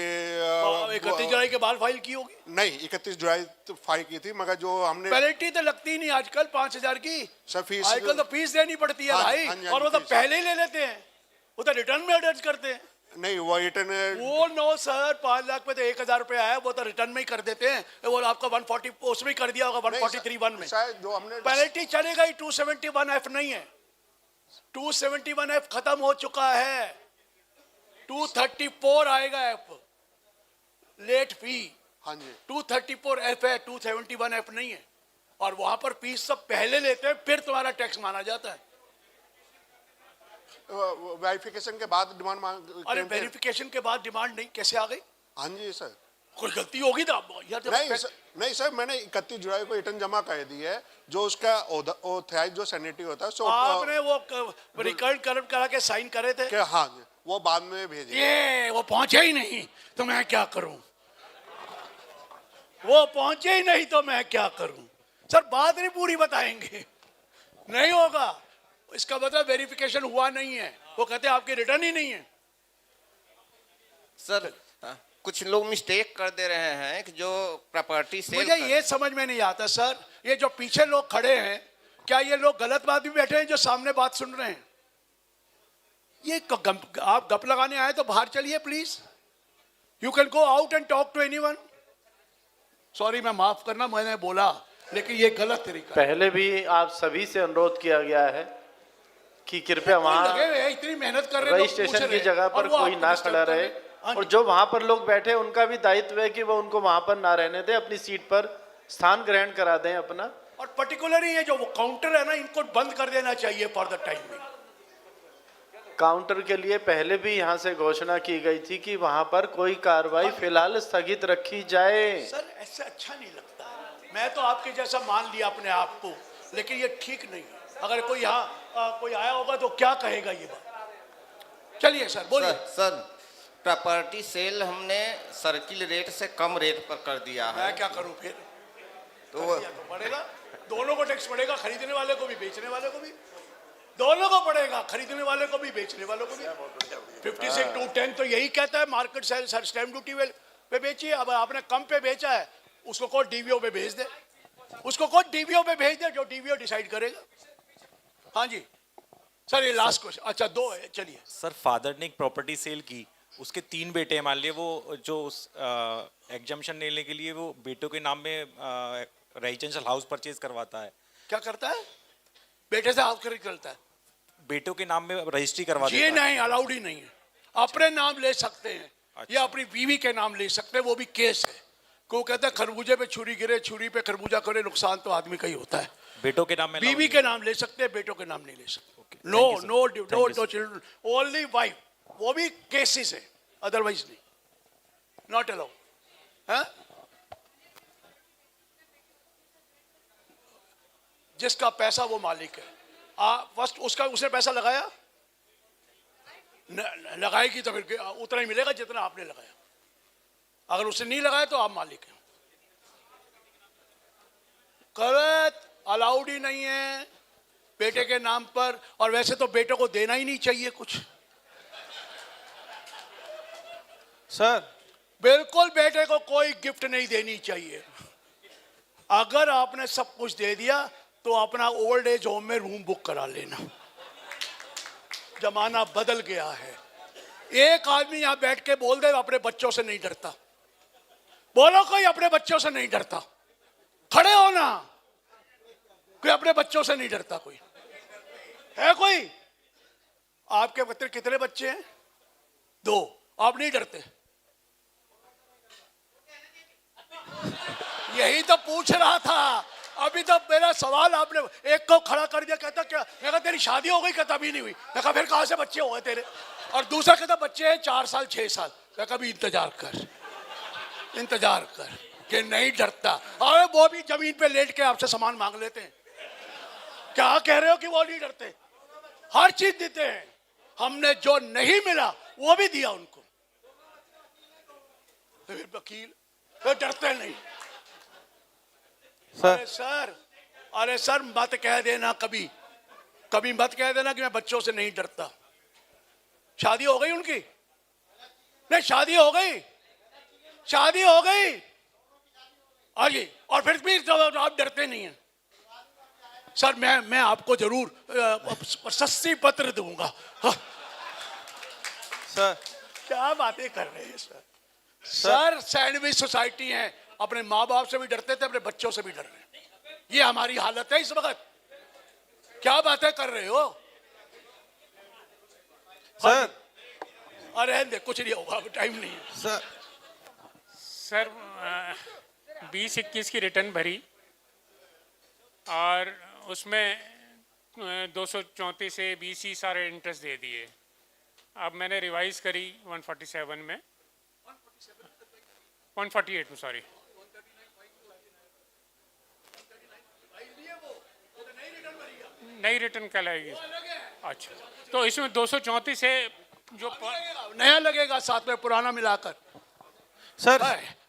31 जुलाई के बाद फाइल की होगी। नहीं, 31 जुलाई तो फाइल की थी, मगर जो हमने पेनल्टी तो लगती नहीं आजकल 5,000 की। सर फीस आजकल तो फीस देनी पड़ती है भाई, और वो तो पहले ही ले लेते हैं, वो तो रिटर्न में अटैच करते हैं। नहीं, वो रिटर्न वो नो सर, 5 लाख पे तो 1,000 रुपया है, वो तो रिटर्न में ही कर देते हैं। वो आपका 140 उसमें कर दिया होगा 143(1) में। जो हमने पेनल्टी चलेगा ही, 271F नहीं है। 271F खत्म हो चुका है, 234 आएगा एफ, लेट फी। हाँ जी, 234F है, 271F नहीं है। और वहां पर फीस सब पहले लेते हैं, फिर तुम्हारा टैक्स माना जाता है। वेरिफिकेशन के बाद डिमांड अरे वेरिफिकेशन के बाद डिमांड नहीं कैसे आ गई? हाँ जी सर, कोई गलती होगी तो नहीं सर, मैंने 31 जुलाई को रिटर्न जमा कर दी है। जो उसका ऑथराइज जो सैनिटरी होता है, आपने वो रिकॉर्ड करा के साइन करे थे? हाँ जी, वो बाद में भेजे। ये वो पहुंचे ही नहीं तो मैं क्या करूं? वो पहुंचे ही नहीं तो मैं क्या करूं? सर बात नहीं पूरी बताएंगे, नहीं होगा। इसका मतलब वेरिफिकेशन हुआ नहीं है, वो कहते हैं आपकी रिटर्न ही नहीं है। सर कुछ लोग मिस्टेक कर दे रहे हैं कि जो प्रॉपर्टी सेल मुझे ये समझ में नहीं आता सर, ये जो पीछे लोग खड़े हैं, क्या ये लोग गलत बात भी बैठे हैं जो सामने बात सुन रहे हैं? ये आप गप लगाने आए तो बाहर चलिए please. You can go out and talk to anyone. Sorry, मैं माफ करना, मैंने बोला, लेकिन ये गलत तरीका. पहले भी आप सभी से अनुरोध किया गया है कि कृपया वहाँ लगे हुए हैं, इतनी मेहनत कर रहे हैं, रजिस्ट्रेशन की जगह पर कोई ना खड़ा रहे, और जो वहाँ पर लोग बैठे उनका भी दायित्व है कि वो उनको वहाँ पर ना रहने दें, अपनी सीट पर स्थान ग्रहण करा दें अपना. और पर्टिकुलरली ये जो वो काउंटर है ना, इनको बंद कर देना चाहिए फॉर द टाइम. काउंटर के लिए पहले भी यहाँ से घोषणा की गई थी कि वहाँ पर कोई कार्रवाई फिलहाल स्थगित रखी जाए. सर ऐसे अच्छा नहीं लगता है. मैं तो आपके जैसा मान लिया अपने आप को, लेकिन ये ठीक नहीं है. अगर कोई यहाँ कोई आया होगा तो क्या कहेगा ये बात? चलिए सर, बोलिए. सर, प्रॉपर्टी सेल हमने सर्किल रेट से कम रेट पर कर दिया है. मैं क्या करूं फिर? तो पड़ेगा, दोनों को टैक्स पड़ेगा, खरीदने वाले को भी, बेचने वाले को भी. दोनों को पड़ेगा, खरीदने वाले को भी, बेचने वालों को भी. 50 से 210 तो यही कहता है market sale. Sir stamp duty पे बेचिए. अब आपने कम पे बेचा है, उसको कोई डीवीओ पे भेज दे, उसको कोई डीवीओ पे भेज दे, जो डीवीओ डिसाइड करेगा. हाँ जी सर, ये लास्ट क्वेश्चन. अच्छा, 2 है, चलिए. सर, फादर ने एक प्रॉपर्टी सेल की, उसके 3 बेटे हैं. मान लिए वो जो एग्जम्पशन लेने के लिए वो बेटों के नाम में रेजिडेंशियल हाउस परचेज करवाता है. क्या करता है? बेटे से हाउस खरीद करता है, बेटों के नाम में रजिस्ट्री करवा देता है. ये नहीं, अलाउड ही नहीं है. अपने नाम ले सकते हैं. अच्छा. या अपनी बीवी के नाम ले सकते हैं, वो भी केस है. को कहता है खरबूजे पे छुरी गिरे, छुरी पे खरबूजा करे, नुकसान तो आदमी का ही होता है. बेटों के नाम में बीवी के नाम ले सकते हैं, बेटों के नाम नहीं ले सकते. No no no children, only wife. वो भी केसेस है, अदरवाइज नहीं. Not allowed. जिसका पैसा वो मालिक है. फर्स्ट उसका, उसने पैसा लगाया, लगाएगी तो फिर उतना ही मिलेगा जितना आपने लगाया. अगर उसने नहीं लगाया तो आप मालिक हैं. गलत, अलाउड ही नहीं है बेटे के नाम पर. और वैसे तो बेटे को देना ही नहीं चाहिए कुछ. सर बिल्कुल बेटे को कोई गिफ्ट नहीं देनी चाहिए. अगर आपने सब कुछ दे दिया तो अपना ओल्ड एज होम में रूम बुक करा लेना. जमाना बदल गया है. एक आदमी यहां बैठ के बोल दे अपने बच्चों से नहीं डरता. बोलो कोई अपने बच्चों से नहीं डरता. खड़े हो ना. कोई अपने बच्चों से नहीं डरता? कोई है? कोई? आपके बच्चे कितने बच्चे हैं? 2. आप नहीं डरते? यही तो पूछ रहा था. अभी तो मेरा सवाल आपने एक को खड़ा कर दिया. कहता क्या? मैं कहा तेरी शादी हो गई? कहता अभी नहीं हुई. मैं कहा फिर कहां से बच्चे हुए तेरे? और दूसरा कहता बच्चे हैं 4 साल 6 साल. मैं कहा भी इंतजार कर, इंतजार कर. कि नहीं डरता. अरे वो भी जमीन पे लेट के आपसे सामान मांग लेते हैं. क्या कह रहे हो कि वो नहीं डरते? हर चीज देते हैं. हमने जो नहीं मिला वो भी दिया उनको. फिर वकील तो डरते नहीं. अरे सर मत कह देना, कभी कभी मत कह देना कि मैं बच्चों से नहीं डरता. शादी हो गई उनकी? नहीं, शादी हो गई, शादी हो गई. आगे और फिर भी आप डरते नहीं हैं. सर मैं आपको जरूर प्रशस्ति पत्र दूंगा. सर क्या बातें कर रहे हैं सर? सर सैंडविच सोसाइटी है. अपने माँ बाप से भी डरते थे, अपने बच्चों से भी डर रहे हैं. ये हमारी हालत है इस वक्त. क्या बातें कर रहे हो सर? अरे दे, कुछ नहीं होगा, टाइम नहीं है. सर 20-21 की रिटर्न भरी और उसमें 234 से 20 ही सारे इंटरेस्ट दे दिए. अब मैंने रिवाइज करी 147 में, 148 में, सॉरी. नई रिटर्न कल आएगी. अच्छा, तो इसमें 234 से जो नया लगेगा साथ में पुराना मिलाकर. सर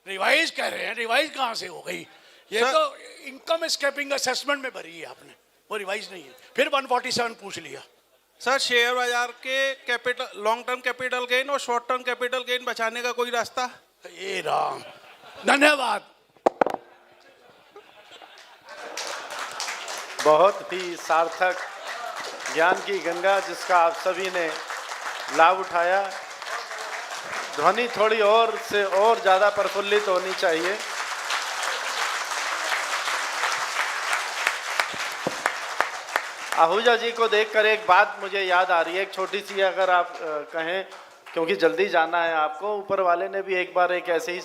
रिवाइज कह रहे हैं, रिवाइज कहाँ से हो गई? ये तो इनकम स्केपिंग असेसमेंट में भरी है आपने, वो रिवाइज नहीं है. फिर 147 पूछ लिया. सर शेयर बाजार के capital, long term capital gain और शॉर्ट टर्म कैपिटल गेन बचाने का कोई रास्ता? ये राम, धन्यवाद. बहुत ही सार्थक ज्ञान की गंगा जिसका आप सभी ने लाभ उठाया। ध्वनि थोड़ी और से और ज़्यादा प्रफुल्लित होनी चाहिए। आहूजा जी को देखकर एक बात मुझे याद आ रही है, एक छोटी सी, अगर आप कहें, क्योंकि जल्दी जाना है आपको। ऊपर वाले ने भी एक बार एक ऐसे ही